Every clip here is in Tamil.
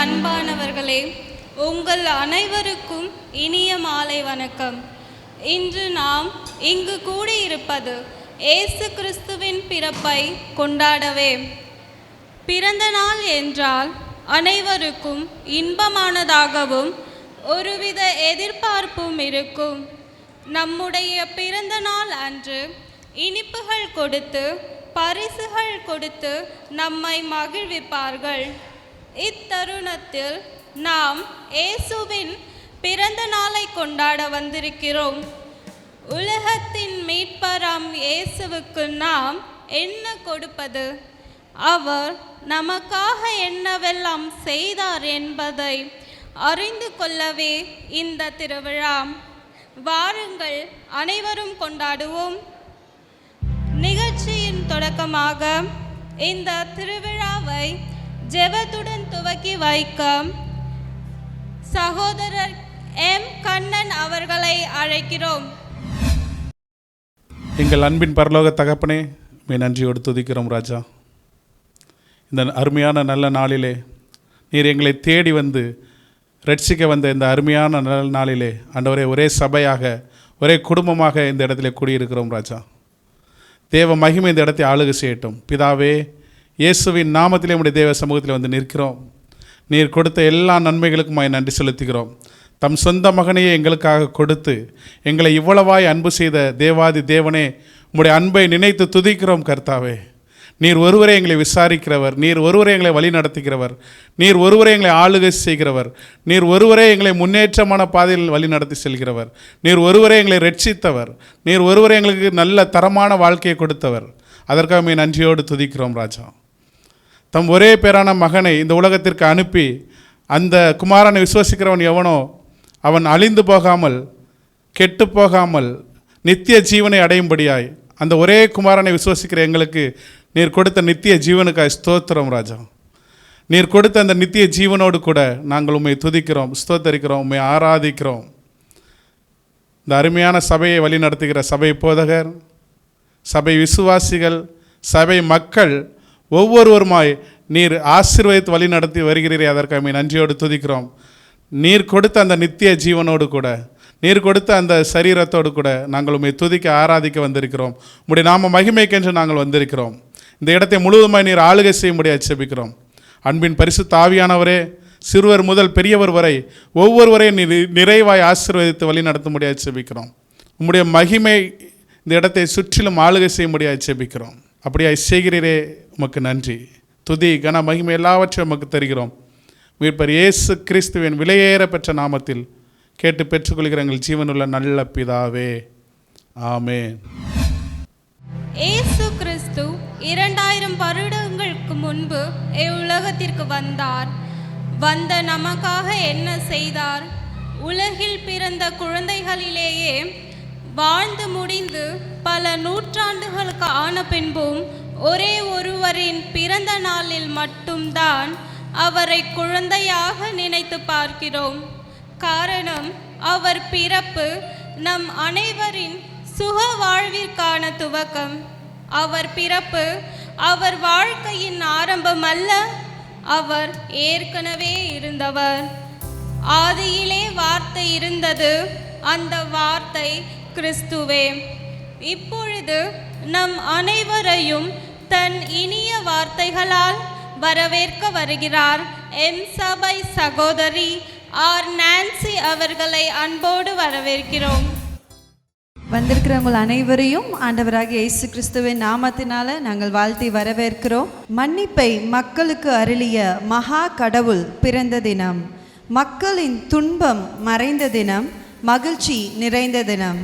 அன்பானவர்களே, உங்கள் அனைவருக்கும் இனிய மாலை வணக்கம். இன்று நாம் இங்கு கூடியிருப்பது இயேசு கிறிஸ்துவின் பிறப்பை கொண்டாடவே. பிறந்த நாள் என்றால் அனைவருக்கும் இன்பமானதாகவும் ஒருவித எதிர்பார்ப்பும் இருக்கும். நம்முடைய பிறந்த நாள் அன்று இனிப்புகள் கொடுத்து பரிசுகள் கொடுத்து நம்மை மகிழ்விப்பார்கள். இத்தருணத்தில் நாம் இயேசுவின் பிறந்த நாளை கொண்டாட வந்திருக்கிறோம். உலகத்தின் மீட்பராம் இயேசுவுக்கு நாம் என்ன கொடுப்பது? அவர் நமக்காக என்னவெல்லாம் செய்தார் என்பதை அறிந்து கொள்ளவே இந்த திருவிழா. வாருங்கள், அனைவரும் கொண்டாடுவோம். நிகழ்ச்சியின் தொடக்கமாக இந்த திருவிழாவை ஜெபத்துடன் துவக்கி வைக்க சகோதரர் எம் கண்ணன் அவர்களை அழைக்கிறோம். எங்கள் அன்பின் பரலோக தகப்பனே, நன்றியோடு துதிக்கிறோம் ராஜா. இந்த அருமையான நல்ல நாளிலே நீர் எங்களை தேடி வந்து ரட்சிக்க வந்த இந்த அருமையான நல்ல நாளிலே ஆண்டவரே, ஒரே சபையாக ஒரே குடும்பமாக இந்த இடத்துல கூடியிருக்கிறோம் ராஜா. தேவ மகிமை இந்த இடத்தை ஆளுகை செய்யட்டும். பிதாவே, இயேசுவின் நாமத்திலே உம்முடைய தேவ சமூகத்தில் வந்து நிற்கிறோம். நீர் கொடுத்த எல்லா நன்மைகளுக்குமாய் நன்றி செலுத்துகிறோம். தம் சொந்த மகனையே எங்களுக்காக கொடுத்து எங்களை இவ்வளவாய் அன்பு செய்த தேவாதி தேவனே, உம்முடைய அன்பை நினைத்து துதிக்கிறோம் கர்த்தாவே. நீர் ஒருவரே எங்களை விசாரிக்கிறவர், நீர் ஒருவரே எங்களை வழி நடத்துகிறவர், நீர் ஒருவரே எங்களை ஆளுகை செய்கிறவர், நீர் ஒருவரே எங்களை முன்னேற்றமான பாதையில் வழி நடத்தி செல்கிறவர், நீர் ஒருவரே எங்களை ரட்சித்தவர், நீர் ஒருவரே எங்களுக்கு நல்ல தரமான வாழ்க்கையை கொடுத்தவர். அதற்காக நன்றியோடு துதிக்கிறோம் ராஜா. தம் ஒரே பேரான மகனை இந்த உலகத்திற்கு அனுப்பி அந்த குமாரனை விசுவாசிக்கிறவன் எவனோ அவன் அழிந்து போகாமல் கெட்டு போகாமல் நித்திய ஜீவனை அடையும்படியாய் அந்த ஒரே குமாரனை விசுவாசிக்கிற எங்களுக்கு நீர் கொடுத்த நித்திய ஜீவனுக்காய் ஸ்தோத்திரம் ராஜா. நீர் கொடுத்த அந்த நித்திய ஜீவனோடு கூட நாங்கள் உம்மை துதிக்கிறோம், ஸ்தோத்தரிக்கிறோம், உம்மை ஆராதிக்கிறோம். இந்த அருமையான சபையை வழி நடத்துகிற சபை போதகர், சபை விசுவாசிகள், சபை மக்கள் ஒவ்வொருவருமாய் நீர் ஆசீர்வதித்து வழி நடத்தி வருகிறீரே, அதற்காக நன்றியோடு துதிக்கிறோம். நீர் கொடுத்த அந்த நித்திய ஜீவனோடு கூட நீர் கொடுத்த அந்த சரீரத்தோடு கூட நாங்கள் உம்மை துதிக்க ஆராதிக்க வந்திருக்கிறோம். உம்முடைய நாம மகிமைக்கென்று நாங்கள் வந்திருக்கிறோம். இந்த இடத்தை முழுவதுமாய் நீர் ஆளுகை செய்யும்படியாக ஜெபிக்கிறோம். அன்பின் பரிசுத்த ஆவியானவரே, சிறுவர் முதல் பெரியவர் வரை ஒவ்வொருவரையும் நிறைவாய் ஆசீர்வதித்து வழி நடத்தும்படியாக ஜெபிக்கிறோம். உம்முடைய மகிமை இந்த இடத்தை சுற்றிலும் ஆளுகை செய்யும்படியாக ஜெபிக்கிறோம். அப்படியாய் செய்கிறீரே, உமக்கு நன்றி. துதி கன மகிமை எல்லாவற்றையும் உமக்கு தருகிறோம். மீட்பர் இயேசு கிறிஸ்துவின் விலையேற பெற்ற நாமத்தில் கேட்டு பெற்றுக்கொள்கிற எங்கள் ஜீவனுள்ள நல்ல பிதாவே, ஆமென். இயேசு கிறிஸ்து 2000 வருடங்களுக்கு முன்பு இவ்வுலகத்திற்கு வந்தார். வந்த நமக்காக என்ன செய்தார்? உலகில் பிறந்த குழந்தைகளிலேயே வாழ்ந்து முடிந்து பல நூற்றாண்டுகளுக்கு ஆன பின்பும் ஒரே ஒருவரின் பிறந்த நாளில் மட்டும்தான் அவரை குழந்தையாக நினைத்து பார்க்கிறோம். காரணம், அவர் பிறப்பு நம் அனைவரின் சுக வாழ்விற்கான துவக்கம். அவர் பிறப்பு அவர் வாழ்க்கையின் ஆரம்பம் அல்ல, அவர் ஏற்கனவே இருந்தவர். ஆதியிலே வார்த்தை இருந்தது, அந்த வார்த்தை கிறிஸ்துவே. இப்பொழுது நம் அனைவரையும் தன் இனிய வார்த்தைகளால் வரவேற்க வருகிறார் எம் சபை சகோதரி ஆர் நான்சி அவர்களை அன்போடு வரவேற்கிறோம். வந்திருக்கிறவங்க அனைவரையும் ஆண்டவராகிய இயேசு கிறிஸ்துவின் நாமத்தினால நாங்கள் வாழ்த்தி வரவேற்கிறோம். மன்னிப்பை மக்களுக்கு அருளிய மகா கடவுள் பிறந்த தினம், மக்களின் துன்பம் மறைந்த தினம், மகிழ்ச்சி நிறைந்த தினம்.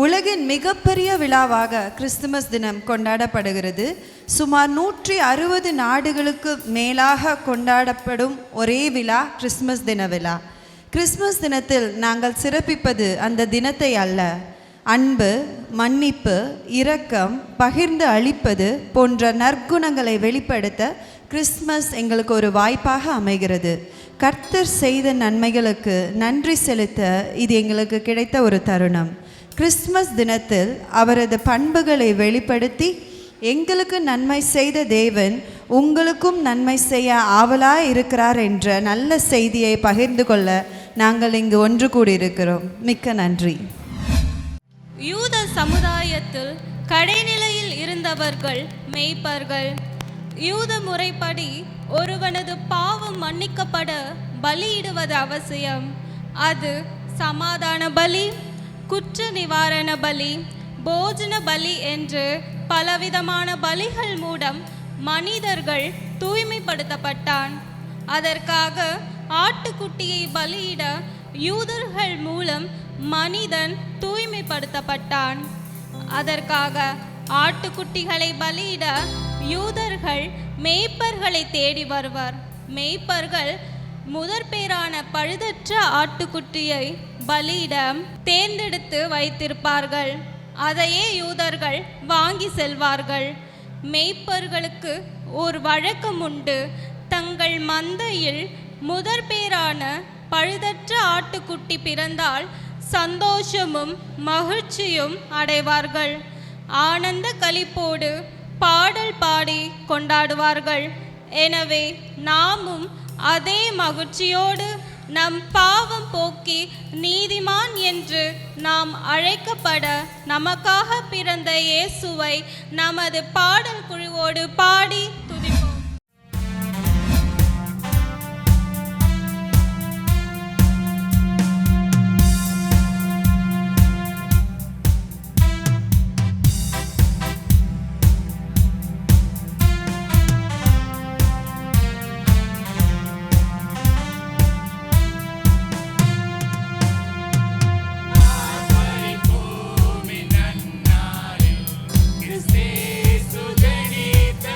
உலகின் மிகப்பெரிய விழாவாக கிறிஸ்துமஸ் தினம் கொண்டாடப்படுகிறது. சுமார் 160 நாடுகளுக்கு மேலாக கொண்டாடப்படும் ஒரே விழா கிறிஸ்துமஸ் தின விழா. கிறிஸ்துமஸ் தினத்தில் நாங்கள் சிறப்பிப்பது அந்த தினத்தை அல்ல, அன்பு, மன்னிப்பு, இரக்கம், பகிர்ந்து அளிப்பது போன்ற நற்குணங்களை வெளிப்படுத்த கிறிஸ்துமஸ் எங்களுக்கு ஒரு வாய்ப்பாக அமைகிறது. கர்த்தர் செய்த நன்மைகளுக்கு நன்றி செலுத்த இது எங்களுக்கு கிடைத்த ஒரு தருணம். கிறிஸ்துமஸ் தினத்தில் அவரது பண்புகளை வெளிப்படுத்தி எங்களுக்கு நன்மை செய்த தேவன் உங்களுக்கும் நன்மை செய்ய ஆவலாய் இருக்கிறார் என்ற நல்ல செய்தியை பகிர்ந்து கொள்ள நாங்கள் இங்கு ஒன்று கூடியிருக்கிறோம். மிக்க நன்றி. யூத சமுதாயத்தில் கடைநிலையில் இருந்தவர்கள் மேய்ப்பர்கள். யூத முறைப்படி ஒருவனது பாவம் மன்னிக்கப்பட பலியிடுவது அவசியம். அது சமாதான பலி, குற்ற நிவாரண பலி, போஜன பலி என்று பலவிதமான பலிகள் மூலம் மனிதர்கள் தூய்மைப்படுத்தப்பட்டான். அதற்காக ஆட்டுக்குட்டியை பலியிட யூதர்கள் மூலம் மனிதன் தூய்மைப்படுத்தப்பட்டான். அதற்காக ஆட்டுக்குட்டிகளை பலியிட யூதர்கள் மேய்ப்பர்களை தேடி வருவர். மேய்ப்பர்கள் முதற்பேரான பழுதற்ற ஆட்டுக்குட்டியை பலியிட தேர்ந்தெடுத்து வைத்திருப்பார்கள். அதையே யூதர்கள் வாங்கி செல்வார்கள். மேய்ப்பர்களுக்கு ஒரு வழக்கம் உண்டு. தங்கள் மந்தையில் முதற்பேரான பழுதற்ற ஆட்டுக்குட்டி பிறந்தால் சந்தோஷமும் மகிழ்ச்சியும் அடைவார்கள். ஆனந்த களிப்போடு பாடல் பாடி கொண்டாடுவார்கள். எனவே நாமும் அதே மகிழ்ச்சியோடு நம் பாவம் போக்கி நீதிமான் என்று நாம் அழைக்கப்பட நமக்காக பிறந்த இயேசுவை நமது பாடல் குழுவோடு பாடி துதிப்போம். Cristo, Cristo,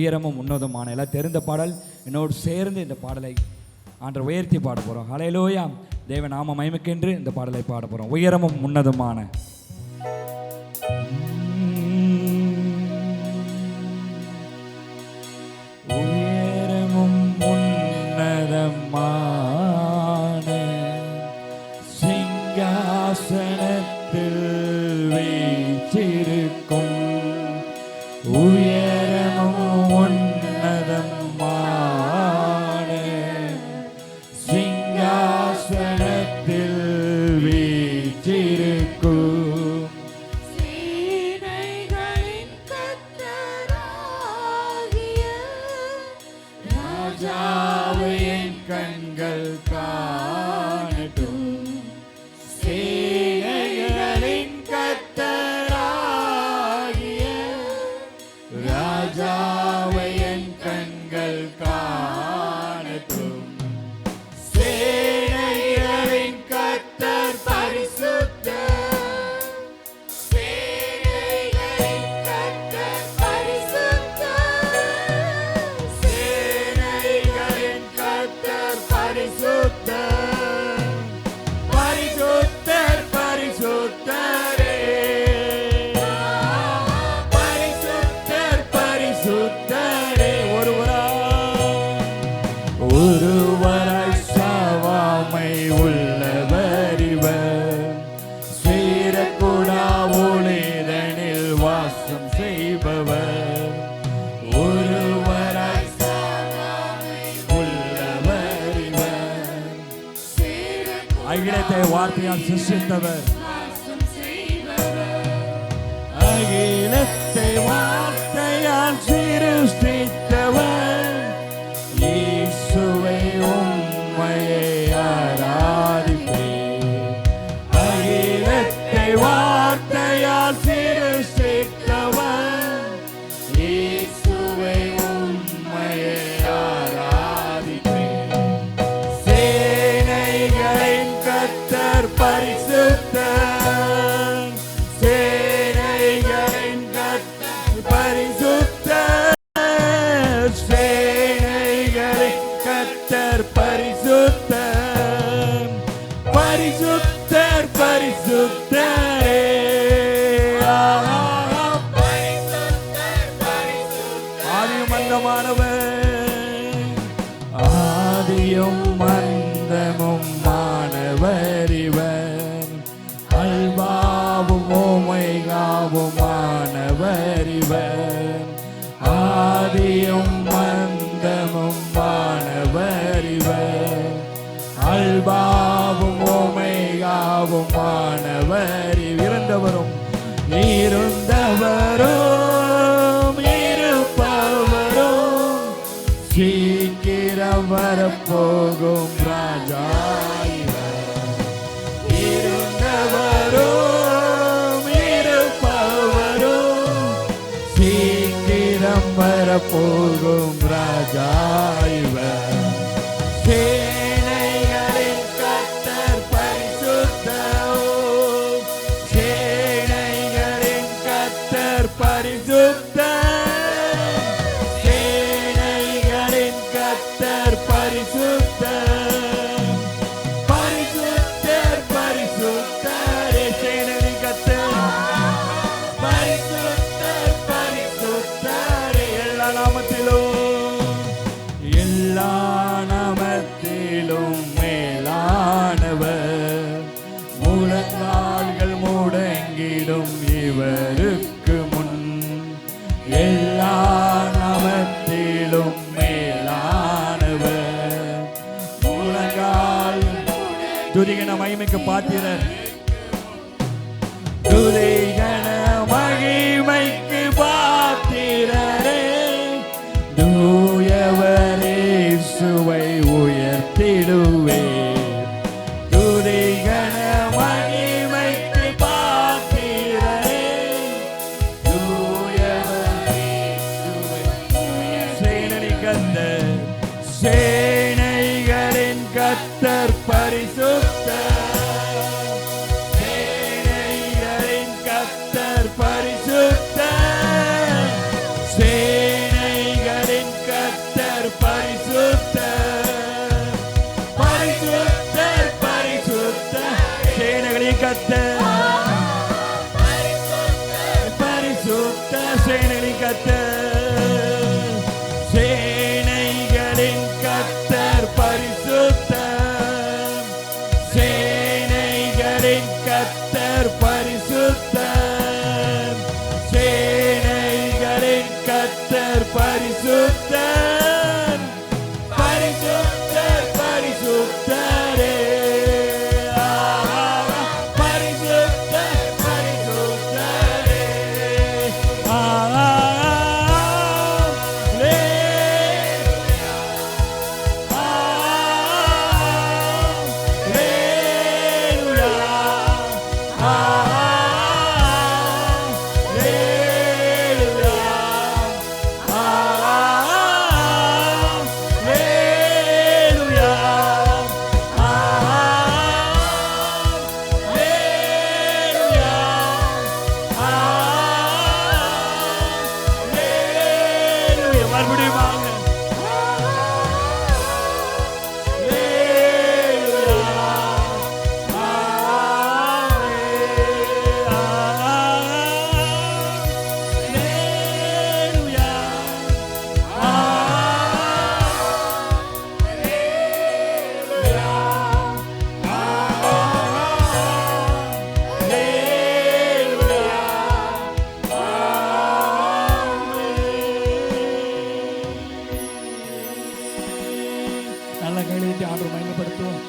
உயரமும் உன்னதமான எல்லாம் தெரிந்த பாடல். என்னோடு சேர்ந்து இந்த பாடலை ஆண்டவர் உயர்த்தி பாட போகிறோம். ஹல்லேலூயா. தேவ நாம மகிமைக்கென்று இந்த பாடலை பாட போகிறோம். உயரமும் உன்னதமான. உயரமும் உன்னதமான சிங்காசனத்தில் வீற்றிருக்கும் உயரமும் உன்னதமான சிங்காசனத்தில் வீற்றிருக்கும் சேனைகளின் கர்த்தராகிய ராஜாவை என் கண்கள் காணட்டும். சேனைகளின் கர்த்தராகிய ராஜாவை என் கண்கள் காணட்டும். சேனைகளின் கர்த்தர் பரிசுத்தர். சேனைகளின் கர்த்தர் பரிசுத்தர். சேனைகளின் கர்த்தர் பரிசுத்தர். பரிசுத்தர் பரிசுத்தரே. பரிசுத்தர் பரிசுத்தரே. ஒருவராய் சாவாமை உள்ளவர் இவர். சீரக்குடா ஒளிதனில் வாசம் செய்பவர். ஒருவராய் சாவாமை உள்ளவர் இவர். அகிலத்தை வார்த்தையால் சிருஷ்டித்தவர். அகிலத்தை வார்த்தையால் சிருஷ்டித்தவர். இயேசுவை உம்மையை ஆராதிப்பேன். அகிலத்தை வார்த்தையால் சிருஷ்டித்தவர். இயேசுவை உம்மையை ஆராதிப்பேன். சேனைகளின் கர்த்தர் பரிசுத்தர். சேனைகளின் கர்த்தர் பரிசுத்தர். சேனைகளின் கர்த்தர் பரிசுத்தர். பரிசுத்தர் பரிசுத்தரே. ஆதியும் அந்தமானவர். ஆதியும் அந்தமும் மாணவர் இவர். அல்பாவும் ஓமைகாவும் மாணவர் இவர். ஆதியும் அந்தமும் மாணவர் இவர். அல்பாவும் ஓமைகாவும் மாணவர். இருந்தவரும் இருந்தவரும் இருப்பவரும் சீக்கிரம் வரப்போகும் ராஜா இவர். இருந்தவரும் இருப்பவரும் சீக்கிரம் வரப்போகும் ராஜா இவர். சேனைகளின் கர்த்தர் பரிசுத்தர். சேனைகளின் கர்த்தர் பரிசுத்தர். சேனைகளின் கர்த்தர் பரிசுத்தர். பரிசுத்தர் பரிசுத்தரே. சேனைகளின் கர்த்தர் பரிசுத்தர் பரிசுத்தரே. எல்லா நாமத்திலும் மேலானவர். முழங்கால்கள் முடங்கிடும் இவருக்கு முன். எல்லா நாமத்திலும் மேலானவர். முழங்கால் துதிகன மகிமைக்கு பாத்திரர். துதிகன மகிமைக்கு பாத்திரரே. தூயவரே இயேசுவை உயர்த்திடுவே. துதிகன மகிமைக்கு பாத்திரரே. தூயவரே இயேசுவை சேனைகளின் கர்த்தர். சேனைகளின் கர்த்தர் பரிசுத்தர். சேனைகளின் கர்த்தர் பரிசுத்தர். சேனைகளின் கர்த்தர், பரிசுத்த சேனைகளின் கர்த்தர், சேனைகளின் கர்த்தர் பரிசுத்தர், சேனைகளின் கர்த்தர் பரிசுத்தர், சேனைகளின் கர்த்தர் பரிசுத்தர், பரிசுத்தர் பரிசுத்தரே, பரிசுத்தர் பரிசுத்தரே, மறுபடியும் வாங்க. நல்ல கையெழுத்தி ஆண்டு மகிமைப்படுத்துவோம்.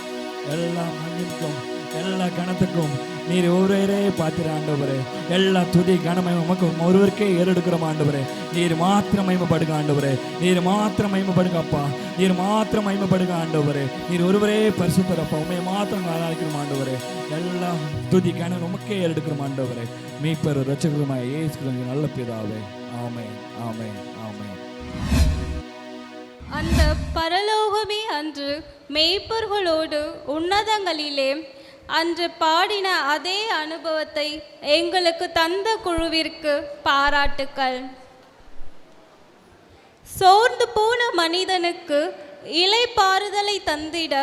எல்லா மகிழ்ச்சிக்கும் எல்லா கணத்துக்கும் நீர் ஒருவரே பார்த்திர ஆண்டவரே. எல்லா துதி கனமயம் உமக்கு ஒருவருக்கே ஏறெடுக்கிறோம் ஆண்டவரே. நீர் மாத்திரம் மகிமைப்படுங்க ஆண்டவரே. நீர் மாத்திரம் மகிமைப்படுங்க அப்பா. நீர் மாத்திரம் மகிமைப்படுங்க ஆண்டவரே. நீர் ஒருவரே பரிசுத்தர் அப்பா. உண்மையை மாத்திரம் ஆராதிக்கிறோம் ஆண்டவரே. எல்லா துதி கனம் உமக்கே ஏறெடுக்கிறோம் ஆண்டவரே. மீட்பர் ரட்சகருமாய் இயேசு கிறிஸ்துவின் நல்ல பிதாவே. ஆமென், ஆமென், ஆமென். அந்த பரலோகமே அன்று மேய்ப்பர்களோடு உன்னதங்களிலே அன்று பாடின அதே அனுபவத்தை எங்களுக்கு தந்த குழுவிற்கு பாராட்டுக்கள். சோர்ந்து போன மனிதனுக்கு இளைப்பாறுதலை தந்திட,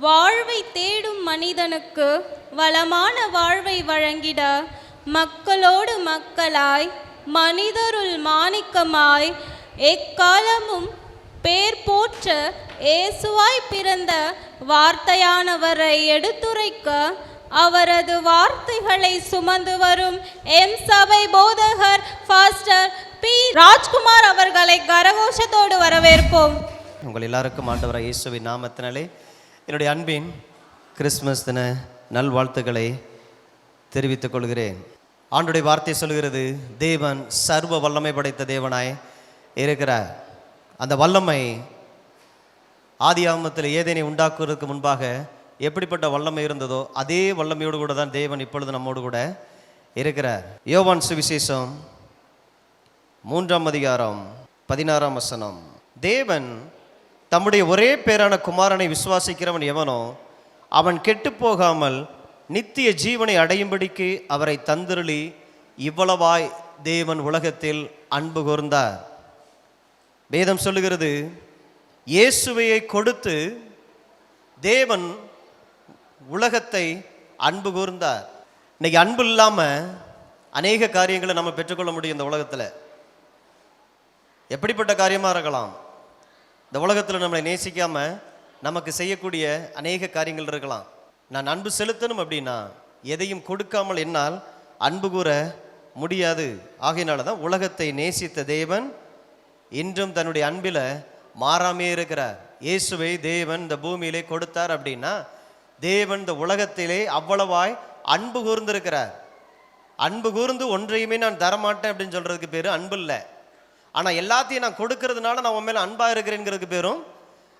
வாழ்வை தேடும் மனிதனுக்கு வளமான வாழ்வை வழங்கிட, மக்களோடு மக்களாய் மனிதருள் மாணிக்கமாய் எக்காலமும் பேர் போற்ற இயேசுவாய் பிறந்த வார்த்தையானவரை எடுத்துரைக்க அவரது வார்த்தைகளை சுமந்து வரும் எம் சபை போதகர் பாஸ்டர் பி. ராஜ்குமார் அவர்களை கரகோஷத்தோடு வரவேற்போம். உங்கள் எல்லாருக்கும் ஆண்டவராகிய இயேசுவின் நாமத்தினாலே என்னுடைய அன்பின் கிறிஸ்துமஸ் தின நல்வாழ்த்துக்களை தெரிவித்துக் கொள்கிறேன். ஆண்டுடைய வார்த்தை சொல்கிறது, தேவன் சர்வ வல்லமை படைத்த தேவனாய் இருக்கிறார். அந்த வல்லமை ஆதியாகமத்தில் ஏதேனை உண்டாக்குவதற்கு முன்பாக எப்படிப்பட்ட வல்லமை இருந்ததோ அதே வல்லமையோடு கூட தான் தேவன் இப்பொழுது நம்மோடு கூட இருக்கிறார். யோவான் சுவிசேஷம் 3ஆம் அதிகாரம் 16ஆம் வசனம், தேவன் தம்முடைய ஒரே பேரான குமாரனை விசுவாசிக்கிறவன் எவனோ அவன் கெட்டு போகாமல் நித்திய ஜீவனை அடையும்படிக்கு அவரை தந்திருளி இவ்வளவாய் தேவன் உலகத்தில் அன்பு கூர்ந்தார். வேதம் சொல்லுகிறது, இயேசுவையை கொடுத்து தேவன் உலகத்தை அன்பு கூர்ந்தார். இன்னைக்கு அன்பு இல்லாமல் அநேக காரியங்களை நம்ம பெற்றுக்கொள்ள முடியும். இந்த உலகத்தில் எப்படிப்பட்ட காரியமாக இருக்கலாம். இந்த உலகத்தில் நம்மளை நேசிக்காமல் நமக்கு செய்யக்கூடிய அநேக காரியங்கள் இருக்கலாம். நான் அன்பு செலுத்தணும் அப்படின்னா எதையும் கொடுக்காமல் என்னால் அன்பு கூற முடியாது. ஆகையினால தான் உலகத்தை நேசித்த தேவன் இன்றும் தன்னுடைய அன்பில் மாறாமே இருக்கிறார். இயேசுவை தேவன் இந்த பூமியிலே கொடுத்தார் அப்படின்னா தேவன் இந்த உலகத்திலே அவ்வளவாய் அன்பு கூர்ந்திருக்கிறார். அன்பு கூர்ந்து ஒன்றையுமே நான் தரமாட்டேன் அப்படின்னு சொல்கிறதுக்கு பேர் அன்பு இல்லை. ஆனால் எல்லாத்தையும் நான் கொடுக்கறதுனால நான் உன் மேலே அன்பாக இருக்கிறேங்கிறதுக்கு பேரும்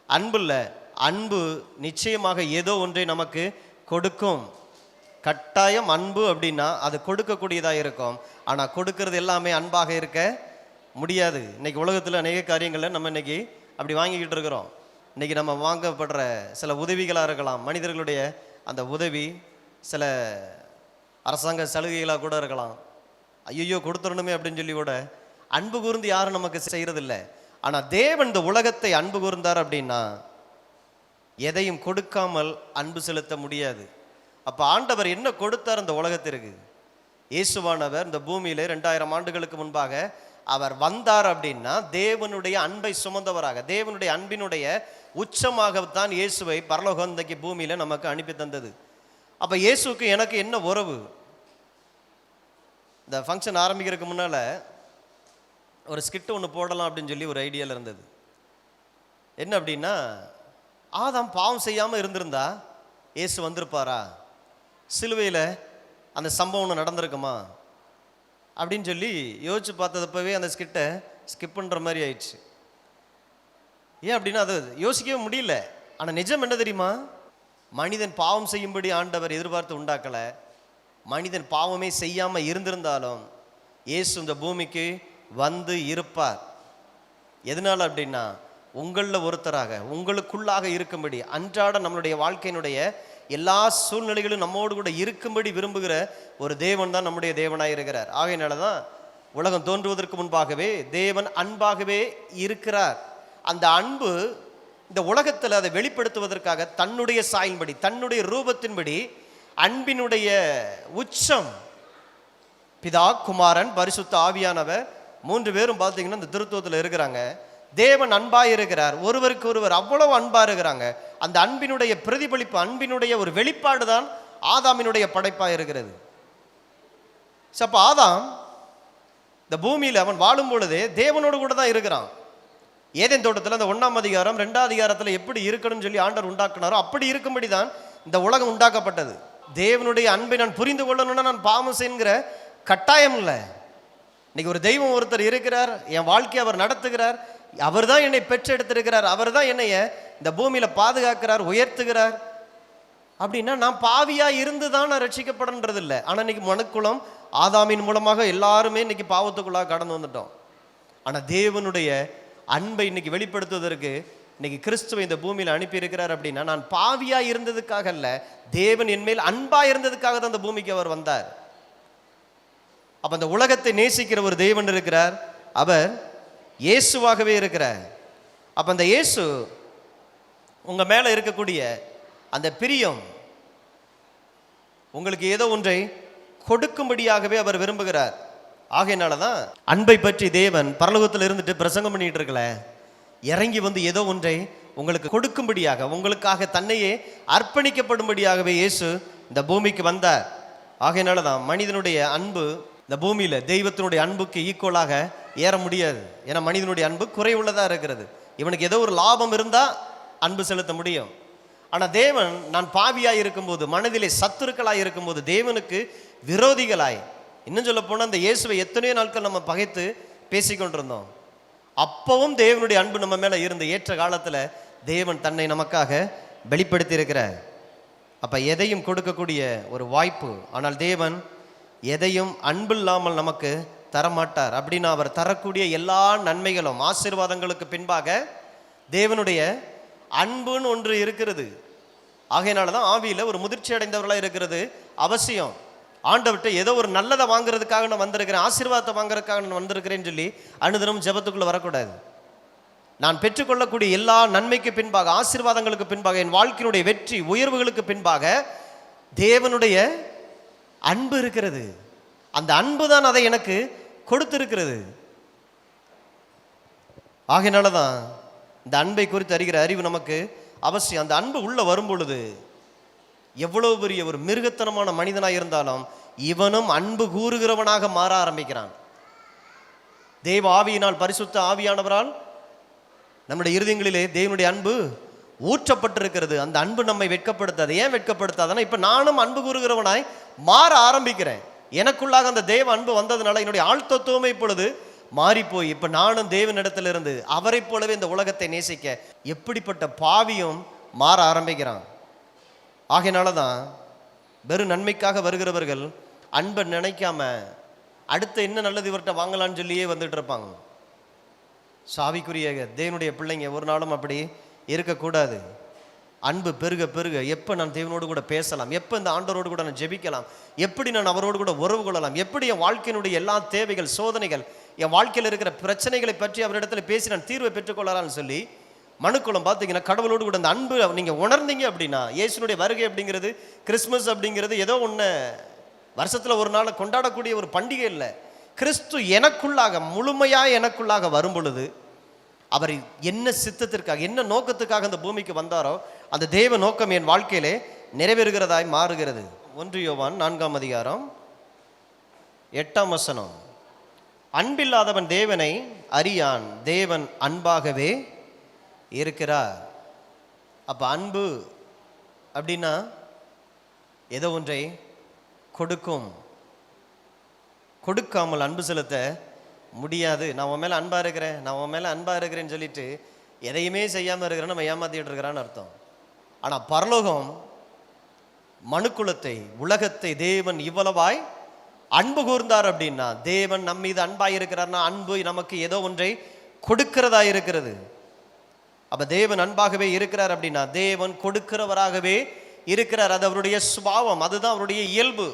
அன்பு இல்லை. அன்பு நிச்சயமாக ஏதோ ஒன்றை நமக்கு கொடுக்கும். கட்டாயம் அன்பு அப்படின்னா அது கொடுக்கக்கூடியதாக இருக்கும். ஆனால் கொடுக்கறது எல்லாமே அன்பாக இருக்க முடியாது. இன்றைக்கி உலகத்தில் அநேக காரியங்களில் நம்ம இன்றைக்கி அப்படி வாங்கிக்கிட்டு இருக்கிறோம். இன்றைக்கி நம்ம வாங்கப்படுற சில உதவிகளாக இருக்கலாம், மனிதர்களுடைய அந்த உதவி, சில அரசாங்க சலுகைகளாக கூட இருக்கலாம். ஐயோ கொடுத்துடணுமே அப்படின்னு சொல்லி கூட அன்பு கூர்ந்து யாரும் நமக்கு செய்கிறதில்லை. ஆனால் தேவன் இந்த உலகத்தை அன்பு கூர்ந்தார் அப்படின்னா எதையும் கொடுக்காமல் அன்பு செலுத்த முடியாது. அப்போ ஆண்டவர் என்ன கொடுத்தார் இந்த உலகத்திற்கு? இயேசுவானவர் இந்த பூமியில 2000 ஆண்டுகளுக்கு முன்பாக அவர் வந்தார் அப்படின்னா தேவனுடைய அன்பை சுமந்தவராக, தேவனுடைய அன்பினுடைய உச்சமாகத்தான் இயேசுவை பரலோகம் இன்றைக்கு பூமியில நமக்கு அனுப்பி தந்தது. அப்ப இயேசுக்கு எனக்கு என்ன உறவு? இந்த ஃபங்க்ஷன் ஆரம்பிக்கிறதுக்கு முன்னால ஒரு ஸ்கிட் ஒன்று போடலாம் அப்படின்னு சொல்லி ஒரு ஐடியாவில் இருந்தது. என்ன அப்படின்னா, ஆதாம் பாவம் செய்யாமல் இருந்திருந்தா இயேசு வந்திருப்பாரா? சிலுவையில் அந்த சம்பவம் ஒன்று நடந்திருக்குமா அப்படின்னு சொல்லி யோசிச்சு பார்த்ததப்பவே அந்த ஸ்கிட்டை ஸ்கிப் பண்ணுற மாதிரி ஆயிடுச்சு. ஏன் அப்படின்னா அது யோசிக்கவே முடியல. ஆனால் நிஜம் என்ன தெரியுமா? மனிதன் பாவம் செய்யும்படி ஆண்டவர் எதிர்பார்த்து உண்டாக்கலை. மனிதன் பாவமே செய்யாமல் இருந்திருந்தாலும் இயேசு இந்த பூமிக்கு வந்து இருப்பார். எதனால அப்படின்னா, உங்களில் ஒருத்தராக உங்களுக்குள்ளாக இருக்கும்படி, அன்றாட நம்மளுடைய வாழ்க்கையினுடைய எல்லா சூழ்நிலைகளும் நம்மோடு கூட இருக்கும்படி விரும்புகிற ஒரு தேவன் தான் நம்முடைய தேவனாக இருக்கிறார். ஆகையினால தான் உலகம் தோன்றுவதற்கு முன்பாகவே தேவன் அன்பாகவே இருக்கிறார். அந்த அன்பு இந்த உலகத்தில் அதை வெளிப்படுத்துவதற்காக தன்னுடைய சாயின்படி, தன்னுடைய ரூபத்தின்படி அன்பினுடைய உச்சம் பிதா, குமாரன், பரிசுத்த ஆவியானவர் 3 பேரும் பார்த்தீங்கன்னா இந்த திருத்துவத்தில் இருக்கிறாங்க. தேவன் அன்பாக இருக்கிறார், ஒருவருக்கு ஒருவர் அவ்வளவு அன்பாக இருக்கிறாங்க. அந்த அன்பினுடைய பிரதிபலிப்பு, அன்பினுடைய ஒரு வெளிப்பாடு தான் ஆதாமினுடைய படைப்பாக இருக்கிறது. அப்போ ஆதாம் இந்த பூமியில் அவன் வாழும் பொழுதே தேவனோடு கூட தான் இருக்கிறான். ஏதேன் தோட்டத்தில் அந்த 1ஆம் அதிகாரம் 2ஆம் அதிகாரத்தில் எப்படி இருக்கணும்னு சொல்லி ஆண்டவர் உண்டாக்குனாரோ அப்படி இருக்கும்படி தான் இந்த உலகம் உண்டாக்கப்பட்டது. தேவனுடைய அன்பை நான் புரிந்து கொள்ளணும்னா நான் பாவம் செய்கிற கட்டாயம் இல்லை. இன்னைக்கு ஒரு தெய்வம் ஒருத்தர் இருக்கிறார், என் வாழ்க்கையை அவர் நடத்துகிறார், அவர் தான் என்னை பெற்றெடுத்திருக்கிறார், அவர் தான் என்னைய இந்த பூமியில பாதுகாக்கிறார், உயர்த்துகிறார். அப்படின்னா நான் பாவியா இருந்து தான் நான் ரட்சிக்கப்படன்றது இல்லை. ஆனால் இன்னைக்கு மனுக்குலம் ஆதாமின் மூலமாக எல்லாருமே இன்னைக்கு பாவத்துக்குள்ளாக கடந்து வந்துட்டோம். ஆனால் தேவனுடைய அன்பை இன்னைக்கு வெளிப்படுத்துவதற்கு இன்னைக்கு கிறிஸ்துவை இந்த பூமியில் அனுப்பி இருக்கிறார். அப்படின்னா நான் பாவியா இருந்ததுக்காக அல்ல, தேவன் என்மேல் அன்பா இருந்ததுக்காக தான் இந்த பூமிக்கு அவர் வந்தார். அப்ப அந்த உலகத்தை நேசிக்கிற ஒரு தேவன் இருக்கிறார், அவர் இயேசுவாகவே இருக்கிறார். அப்ப அந்த இயேசு உங்க மேல இருக்கக்கூடிய அந்த பிரியம் உங்களுக்கு ஏதோ ஒன்றை கொடுக்கும்படியாகவே அவர் விரும்புகிறார். ஆகையினாலதான் அன்பை பற்றி தேவன் பரலோகத்தில் இருந்துட்டு பிரசங்கம் பண்ணிட்டு இருக்கல, இறங்கி வந்து ஏதோ ஒன்றை உங்களுக்கு கொடுக்கும்படியாக, உங்களுக்காக தன்னையே அர்ப்பணிக்கப்படும்படியாகவே இயேசு இந்த பூமிக்கு வந்தார். ஆகையினாலதான் மனிதனுடைய அன்பு இந்த பூமியில தெய்வத்தினுடைய அன்புக்கு ஈக்குவலாக ஏற முடியாது. ஏன்னா மனிதனுடைய அன்பு குறைவுள்ளதா இருக்கிறது. இவனுக்கு ஏதோ ஒரு லாபம் இருந்தா அன்பு செலுத்த முடியும். ஆனா தேவன் நான் பாவியாய் இருக்கும்போது, மனதிலே சத்துருக்களாய் இருக்கும்போது, தேவனுக்கு விரோதிகளாய், இன்னும் சொல்ல போனா அந்த இயேசுவை எத்தனையோ நாட்கள் நம்ம பகைத்து பேசிக்கொண்டிருந்தோம். அப்பவும் தேவனுடைய அன்பு நம்ம மேல இருந்த ஏற்ற காலத்துல தேவன் தன்னை நமக்காக வெளிப்படுத்தி இருக்கிறார். அப்ப எதையும் கொடுக்கக்கூடிய ஒரு வாய்ப்பு. ஆனால் தேவன் எதையும் அன்பில்லாமல் நமக்கு தரமாட்டார். அப்படின்னா அவர் தரக்கூடிய எல்லா நன்மைகளும் ஆசீர்வாதங்களுக்கு பின்பாக தேவனுடைய அன்புன்னு ஒன்று இருக்கிறது. ஆகையினால தான் ஆவியில் ஒரு முதிர்ச்சி அடைந்தவர்களாக இருக்கிறது அவசியம். ஆண்டவர்கிட்ட ஏதோ ஒரு நல்லதை வாங்குறதுக்காக நான் வந்திருக்கிறேன், ஆசீர்வாதத்தை வாங்குறதுக்காக நான் வந்திருக்கிறேன்னு சொல்லி அனுதினம் ஜெபத்துக்குள்ளே வரக்கூடாது. நான் பெற்றுக்கொள்ளக்கூடிய எல்லா நன்மைக்கு பின்பாக, ஆசீர்வாதங்களுக்கு பின்பாக, என் வாழ்க்கையினுடைய வெற்றி உயர்வுகளுக்கு பின்பாக தேவனுடைய அன்பு இருக்கிறது. அந்த அன்பு தான் அதை எனக்கு கொடுத்திருக்கிறது. ஆகையினால தான் இந்த அன்பை குறித்து அறிகிற அறிவு நமக்கு அவசியம். அந்த அன்பு உள்ள வரும் பொழுது எவ்வளவு பெரிய ஒரு மிருகத்தனமான மனிதனாக இருந்தாலும் இவனும் அன்பு கூறுகிறவனாக மாற ஆரம்பிக்கிறான். தேவ ஆவியினால், பரிசுத்த ஆவியானவரால் நம்முடைய இருதயங்களிலே தேவனுடைய அன்பு ஊற்றப்பட்டிருக்கிறது. அந்த அன்பு நம்மை வெட்கப்படுத்தாது. ஏன் வெட்கப்படுத்தாதுன்னா, இப்போ நானும் அன்பு கூறுகிறவனாய் மாற ஆரம்பிக்கிறேன். எனக்குள்ளாக அந்த தேவ அன்பு வந்ததுனால என்னுடைய ஆழ்த்தத்துவமே இப்பொழுது மாறிப்போய் இப்போ நானும் தேவனிடத்திலிருந்து அவரை போலவே இந்த உலகத்தை நேசிக்க எப்படிப்பட்ட பாவியும் மாற ஆரம்பிக்கிறான். ஆகையினால தான் வெறும் நன்மைக்காக வருகிறவர்கள் அன்பை நினைக்காம அடுத்த என்ன நல்லது இவர்கிட்ட வாங்கலான்னு சொல்லியே வந்துட்டு இருப்பாங்க. சாவிக்குரிய தேவனுடைய பிள்ளைங்க ஒரு நாளும் அப்படி இருக்கக்கூடாது. அன்பு பெருக பெருக எப்போ நான் தேவனோடு கூட பேசலாம், எப்போ இந்த ஆண்டவரோடு கூட நான் ஜெபிக்கலாம், எப்படி நான் அவரோடு கூட உறவு கொள்ளலாம், எப்படி என் வாழ்க்கையினுடைய எல்லா தேவைகள், சோதனைகள், என் வாழ்க்கையில் இருக்கிற பிரச்சனைகளை பற்றி அவரிடத்துல பேசி நான் தீர்வை பெற்றுக்கொள்ளலாம்னு சொல்லி மனுக்குலம் பார்த்தீங்கன்னா கடவுளோடு கூட அந்த அன்பு நீங்கள் உணர்ந்தீங்க அப்படின்னா, இயேசுனுடைய வருகை அப்படிங்கிறது, கிறிஸ்மஸ் அப்படிங்கிறது ஏதோ ஒன்று வருஷத்தில் ஒரு நாள் கொண்டாடக்கூடிய ஒரு பண்டிகை இல்லை. கிறிஸ்து எனக்குள்ளாக முழுமையாக எனக்குள்ளாக வரும் பொழுது அவர் என்ன சித்தத்திற்காக, என்ன நோக்கத்துக்காக அந்த பூமிக்கு வந்தாரோ அந்த தேவ நோக்கம் என் வாழ்க்கையிலே நிறைவேறுகிறதாய் மாறுகிறது. 1 யோவான் 4ஆம் அதிகாரம் 8ஆம் வசனம். அன்பில்லாதவன் தேவனை அறியான், தேவன் அன்பாகவே இருக்கிறார். அப்ப அன்பு அப்படின்னா ஏதோ ஒன்றை கொடுக்கும். கொடுக்காமல் அன்பு செலுத்த முடியாது. நான் உன் மேலே அன்பாக இருக்கிறேன், நான் உன் மேலே அன்பாக இருக்கிறேன்னு சொல்லிட்டு எதையுமே செய்யாமல் இருக்கிறேன்னு நம்ம ஏமாத்திட்டு இருக்கிறான்னு அர்த்தம். ஆனால் பரலோகம் மனுக்குலத்தை, உலகத்தை தேவன் இவ்வளவாய் அன்பு கூர்ந்தார் அப்படின்னா, தேவன் நம் மீது அன்பாக இருக்கிறார்னா அன்பு நமக்கு ஏதோ ஒன்றை கொடுக்கிறதா இருக்கிறது. அப்ப தேவன் அன்பாகவே இருக்கிறார் அப்படின்னா தேவன் கொடுக்கிறவராகவே இருக்கிறார். அது அவருடைய சுபாவம், அதுதான் அவருடைய இயல்பு.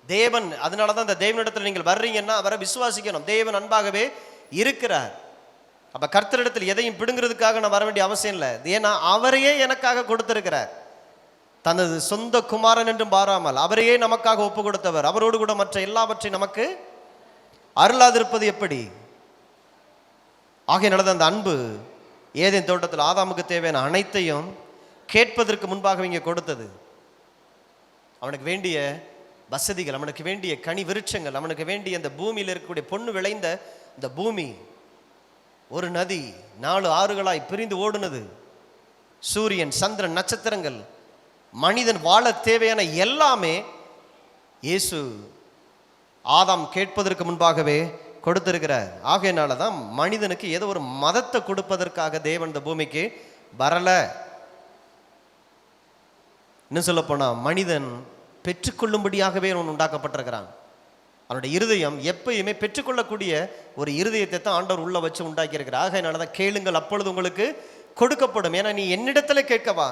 தேவன், அதனால தான் இந்த தேவனிடத்தில் நீங்கள் வர்றீங்கன்னா அவரை விசுவாசிக்கணும். தேவன் அன்பாகவே இருக்கிறார். அப்ப கர்த்தரிடத்தில் எதையும் பிடுங்கிறதுக்காக நான் வர வேண்டிய அவசியம் இல்லை. ஏன்னா அவரையே எனக்காக கொடுத்திருக்கிறார். தனது சொந்த குமாரன் என்றும் பாராமல் அவரையே நமக்காக ஒப்பு கொடுத்தவர். அவரோடு கூட மற்ற எல்லாவற்றையும் நமக்கு அருளாதிருப்பது எப்படி? ஆகையினால அந்த அன்பு ஏதேன் தோட்டத்தில் ஆதாமுக்கு தேவையான அனைத்தையும் கேட்பதற்கு முன்பாக இங்கே கொடுத்தது. அவனுக்கு வேண்டிய வசதிகள், அவனுக்கு வேண்டிய கனி விருட்சங்கள், அவனுக்கு வேண்டிய அந்த பூமியில் இருக்கக்கூடிய பொண்ணு விளைந்த இந்த பூமி, ஒரு நதி 4 ஆறுகளாய் பிரிந்து ஓடுனது, சூரியன், சந்திரன், நட்சத்திரங்கள், மனிதன் வாழ தேவையான எல்லாமே இயேசு ஆதாம் கேட்பதற்கு முன்பாகவே கொடுத்திருக்கிறார். ஆகையினால தான் மனிதனுக்கு ஏதோ ஒரு மதத்தை கொடுப்பதற்காக தேவன் இந்த பூமிக்கு வரல. இன்னும் சொல்ல போனா மனிதன் பெற்றுக்கொள்ளும்படியாகவே அவன் உண்டாக்கப்பட்டிருக்கிறான். அவனுடைய இருதயம் எப்பயுமே பெற்றுக்கொள்ளக்கூடிய ஒரு இருதயத்தை தான் ஆண்டவர் உள்ள வச்சு உண்டாக்கி இருக்கிறார். ஆகையினால தான் கேளுங்கள் அப்பொழுது உங்களுக்கு கொடுக்கப்படும். ஏன்னா நீ என்னிடத்துல கேட்கவா.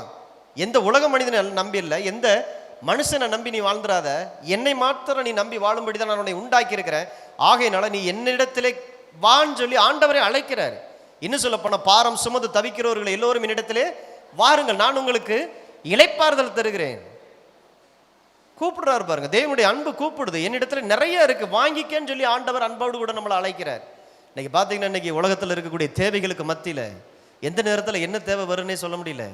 எந்த உலக மனிதனை நம்பி இல்லை, எந்த மனுஷனை நம்பி நீ வாழ்ந்துடாத, என்னை மாத்திரம் நீ நம்பி வாழும்படி தான் நான் உன்னை உண்டாக்கி இருக்கிறேன். ஆகையினால நீ என்னிடத்திலே வான்னு சொல்லி ஆண்டவரை அழைக்கிறார். இன்னும் சொல்ல போன பாரம் சுமந்து தவிக்கிறவர்களை எல்லோரும் என்னிடத்திலே வாருங்கள், நான் உங்களுக்கு இளைப்பாறுதல் தருகிறேன். கூப்பிடுறாரு பாருங்க, தேவனுடைய அன்பு கூப்பிடுது. என்னிடத்துல நிறைய இருக்கு, வாங்கிக்கன்னு சொல்லி ஆண்டவர் அன்போடு கூட நம்மளை அழைக்கிறார். இன்னைக்கு பார்த்தீங்கன்னா இன்னைக்கு உலகத்தில் இருக்கக்கூடிய தேவைகளுக்கு மத்தியில் எந்த நேரத்தில் என்ன தேவை வரும்னே சொல்ல முடியல.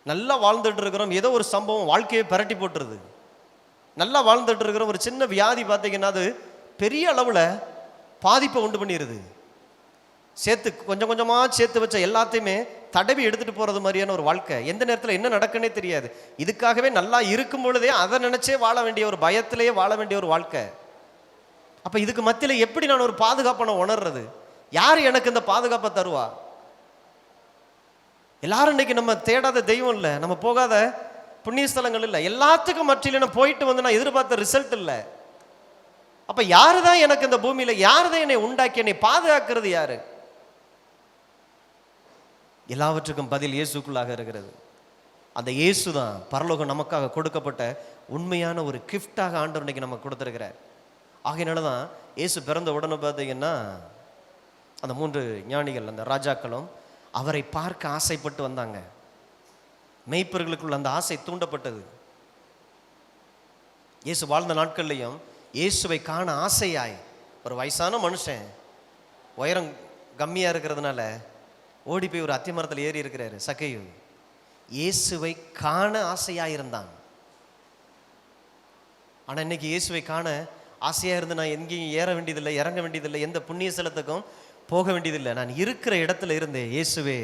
நல்லா வாழ்ந்துட்டு இருக்கிறோம், ஏதோ ஒரு சம்பவம் வாழ்க்கையை பரட்டி போட்டுருது. நல்லா வாழ்ந்துட்டு இருக்கிறோம், ஒரு சின்ன வியாதி பார்த்தீங்கன்னா அது பெரிய அளவில் பாதிப்பை உண்டு பண்ணிடுது. சேர்த்து கொஞ்சம் கொஞ்சமாக சேர்த்து வச்ச எல்லாத்தையுமே தடவி எடுத்துகிட்டு போகிறது மாதிரியான ஒரு வாழ்க்கை. எந்த நேரத்தில் என்ன நடக்குன்னே தெரியாது. இதுக்காகவே நல்லா இருக்கும் பொழுதே அதை நினச்சே வாழ வேண்டிய ஒரு பயத்திலேயே வாழ வேண்டிய ஒரு வாழ்க்கை. அப்போ இதுக்கு மத்தியில் எப்படி நான் ஒரு பாதுகாப்பை நான் உணர்றது? யார் எனக்கு இந்த பாதுகாப்பை தருவா? எல்லாரும் இன்னைக்கு நம்ம தேடாத தெய்வம் இல்லை, நம்ம போகாத புண்ணிய ஸ்தலங்கள் இல்லை, எல்லாத்துக்கும் மற்றில நான் போயிட்டு வந்து நான் எதிர்பார்த்த ரிசல்ட் இல்லை. அப்போ யாரு தான் எனக்கு இந்த பூமியில், யாரு தான் என்னை உண்டாக்கி என்னை பாதுகாக்கிறது யாரு? எல்லாவற்றுக்கும் பதில் இயேசுக்குள்ளாக இருக்கிறது. அந்த இயேசு தான் பரலோகம் நமக்காக கொடுக்கப்பட்ட உண்மையான ஒரு கிஃப்டாக ஆண்டவர் இன்னைக்கு நமக்கு கொடுத்துருக்கிறார். ஆகையினால தான் இயேசு பிறந்த உடனே பார்த்தீங்கன்னா அந்த 3 ஞானிகள், அந்த ராஜாக்களும் அவரை பார்க்க ஆசைப்பட்டு வந்தாங்க. மெய்ப்பர்களுக்குள்ள அந்த ஆசை தூண்டப்பட்டது. இயேசு வாழ்ந்த நாட்கள்லையும் இயேசுவை காண ஆசையாய் ஒரு வயசான மனுஷன், உயரம் கம்மியாக இருக்கிறதுனால ஓடி போய் ஒரு அத்தி மரத்தில் ஏறி இருக்கிறாரு சக்கையு. இயேசுவை காண ஆசையாக இருந்தான். ஆனால் இன்னைக்கு இயேசுவை காண ஆசையாக இருந்து நான் எங்கேயும் ஏற வேண்டியதில்லை, இறங்க வேண்டியதில்லை, எந்த புண்ணிய ஸ்தலத்துக்கும் போக வேண்டியதில்லை. நான் இருக்கிற இடத்துல இருந்தே இயேசுவே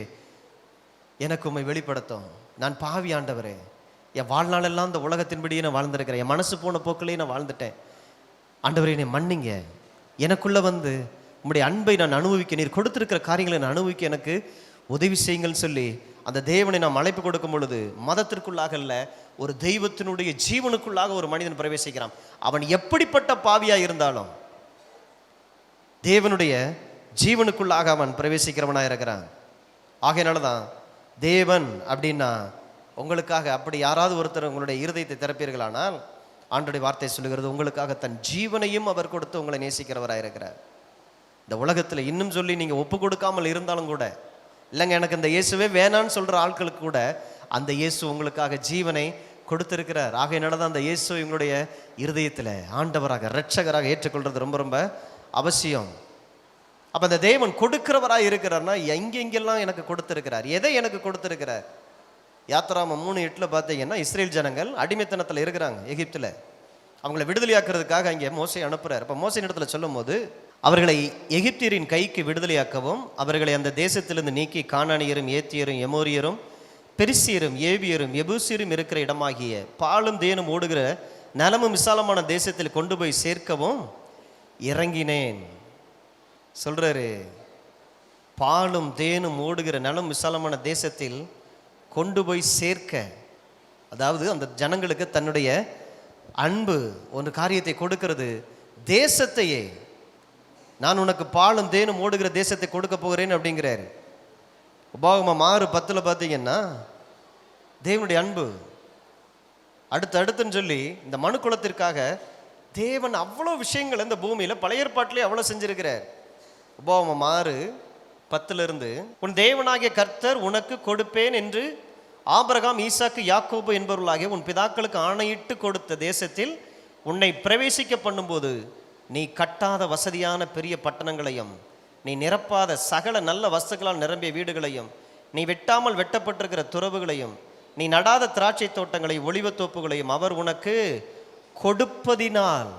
எனக்கு உம்மை வெளிப்படுத்தும், நான் பாவி ஆண்டவரே, என் வாழ்நாளெல்லாம் இந்த உலகத்தின்படியே நான் வாழ்ந்திருக்கிறேன், என் மனசு போன போக்கிலேயே நான் வாழ்ந்துட்டேன் ஆண்டவரே, என்னை மன்னிங்க, எனக்குள்ளே வந்து உம்முடைய அன்பை நான் அனுபவிக்க, நீர் கொடுத்திருக்கிற காரியங்களை நான் அனுபவிக்க எனக்கு உதவி செய்யுங்கள்னு சொல்லி அந்த தேவனை நாம் அழைப்பு கொடுக்கும் பொழுது மதத்திற்குள்ளாக அல்ல, ஒரு தெய்வத்தினுடைய ஜீவனுக்குள்ளாக ஒரு மனிதன் பிரவேசிக்கிறான். அவன் எப்படிப்பட்ட பாவியாக இருந்தாலும் தேவனுடைய ஜீவனுக்குள்ளாக அவன் பிரவேசிக்கிறவனாக இருக்கிறான். ஆகையினால தான் தேவன் அப்படின்னா உங்களுக்காக, அப்படி யாராவது ஒருத்தர் உங்களுடைய இருதயத்தை திறப்பீர்களானால் ஆண்டவருடைய வார்த்தை சொல்லுகிறது, உங்களுக்காக தன் ஜீவனையும் அவர் கொடுத்து உங்களை நேசிக்கிறவராக இருக்கிறார். இந்த உலகத்தில் இன்னும் சொல்லி நீங்கள் ஒப்பு கொடுக்காமல் இருந்தாலும் கூட இல்லைங்க எனக்கு இந்த இயேசுவே வேணான்னு சொல்கிற ஆட்களுக்கு கூட அந்த இயேசு உங்களுக்காக ஜீவனை கொடுத்திருக்கிறார். ஆகையினால தான் அந்த இயேசு எங்களுடைய இருதயத்தில் ஆண்டவராக இரட்சகராக ஏற்றுக்கொள்வது ரொம்ப ரொம்ப அவசியம். அப்போ அந்த தேவன் கொடுக்கிறவராக இருக்கிறார்னா எங்கெங்கெல்லாம் எனக்கு கொடுத்திருக்கிறார், எதை எனக்கு கொடுத்திருக்கிறார்? யாத்திராம 3:8 பார்த்தீங்கன்னா இஸ்ரேல் ஜனங்கள் அடிமைத்தனத்தில் இருக்கிறாங்க எகிப்தில். அவங்களை விடுதலையாக்குறதுக்காக அங்கே மோசே அனுப்புகிறார். இப்போ மோசே இடத்துல சொல்லும் போது அவர்களை எகிப்தியரின் கைக்கு விடுதலையாக்கவும் அவர்களை அந்த தேசத்திலிருந்து நீக்கி கானானியரும் ஏத்தியரும் எமோரியரும் பெரிசியரும் ஏவியரும் எபூசியரும் இருக்கிற இடமாகிய பாலும் தேனும் ஓடுகிற நலமும் விசாலமான தேசத்தில் கொண்டு போய் சேர்க்கவும் இறங்கினேன் சொல்றாரு. பாலும் தேனும் ஓடுகிற நலம் விசாலமான தேசத்தில் கொண்டு போய் சேர்க்க, அதாவது அந்த ஜனங்களுக்கு தன்னுடைய அன்பு ஒரு காரியத்தை கொடுக்கிறது. தேசத்தையே நான் உனக்கு பாலும் தேனும் ஓடுகிற தேசத்தை கொடுக்க போகிறேன் அப்படிங்கிறாரு. உபாகமம் 6:10 பார்த்தீங்கன்னா தேவனுடைய அன்பு அடுத்துன்னு சொல்லி இந்த மனு குலத்திற்காக தேவன் அவ்வளோ விஷயங்கள் இந்த பூமியில் பழைய ஏற்பாட்டிலே அவ்வளோ செஞ்சிருக்கிறார். உபாகமம் 6:10 உன் தேவனாகிய கர்த்தர் உனக்கு கொடுப்பேன் என்று ஆபிரகாம் ஈசாக்கு யாக்கோபு என்பவர்களாகிய உன் பிதாக்களுக்கு ஆணையிட்டு கொடுத்த தேசத்தில் உன்னை பிரவேசிக்க பண்ணும்போது நீ கட்டாத வசதியான பெரிய பட்டணங்களையும் நீ நிரப்பாத சகல நல்ல வஸ்துக்களால் நிரம்பிய வீடுகளையும் நீ வெட்டாமல் வெட்டப்பட்டிருக்கிற துறவுகளையும் நீ நடாத திராட்சை தோட்டங்களையும் ஒளிவத்தோப்புகளையும் அவர் உனக்கு கொடுப்பதினால்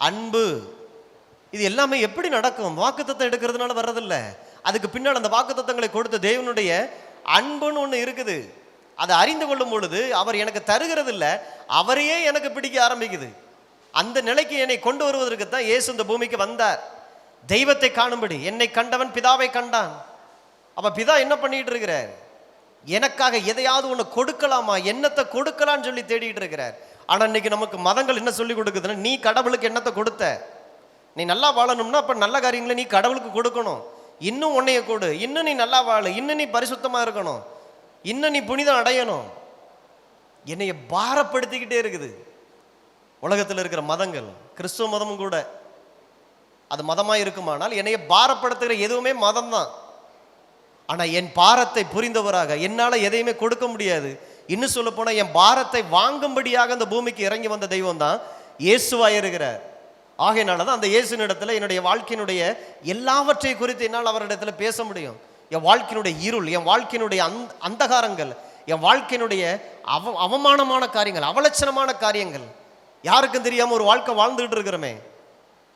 அன்பு. இது எல்லாமே எப்படி நடக்கும்? வாக்குத்தத்தம் எடுக்கிறதுனால வர்றதில்ல. அதுக்கு பின்னால் அந்த வாக்குத்தத்தங்களை கொடுத்த தேவனுடைய அன்புன்னு ஒன்று இருக்குது. அதை அறிந்து கொள்ளும் பொழுது அவர் எனக்கு தருகிறது இல்லை, அவரையே எனக்கு பிடிக்க ஆரம்பிக்குது. அந்த நிலைக்கு என்னை கொண்டு வருவதற்கு தான் இயேசு இந்த பூமிக்கு வந்தார். தெய்வத்தை காணும்படி என்னை கண்டவன் பிதாவை கண்டான். அப்ப பிதா என்ன பண்ணிட்டு இருக்கிறார்? எனக்காக எதையாவது ஒன்று கொடுக்கலாமா, என்னத்தை கொடுக்கலான்னு சொல்லி தேடிட்டு இருக்கிறார். ஆனால் இன்னைக்கு நமக்கு மதங்கள் என்ன சொல்லி கொடுக்குதுன்னா, நீ கடவுளுக்கு என்னத்தை கொடுத்த, நீ நல்லா வாழணும்னா அப்போ நல்ல காரியங்களை நீ கடவுளுக்கு கொடுக்கணும், இன்னும் உன்னைய கொடு, இன்னும் நீ நல்லா வாழ, இன்னும் நீ பரிசுத்தமாக இருக்கணும், இன்னும் நீ புனிதம் அடையணும். என்னைய பாரப்படுத்திக்கிட்டே இருக்குது உலகத்தில் இருக்கிற மதங்கள். கிறிஸ்துவ மதமும் கூட அது மதமாக இருக்குமானால் என்னைய பாரப்படுத்துகிற எதுவுமே மதம் தான். ஆனால் என் பாரத்தை புரிந்தவராக என்னால் எதையுமே கொடுக்க முடியாது. இன்னும் சொல்ல போனால் என் பாரத்தை வாங்கும்படியாக அந்த பூமிக்கு இறங்கி வந்த தெய்வம் தான் இயேசுவாக இருக்கிறார். ஆகையினால தான் அந்த இயேசுவின் இடத்துல என்னுடைய வாழ்க்கையினுடைய எல்லாவற்றை குறித்து என்னால் அவரிடத்துல பேச முடியும். என் வாழ்க்கையினுடைய இருள், என் வாழ்க்கையினுடைய அந்தகாரங்கள், என் வாழ்க்கையினுடைய அவமானமான காரியங்கள், அவலட்சணமான காரியங்கள் யாருக்கும் தெரியாமல் ஒரு வாழ்க்கை வாழ்ந்துகிட்டு இருக்கிறோமே,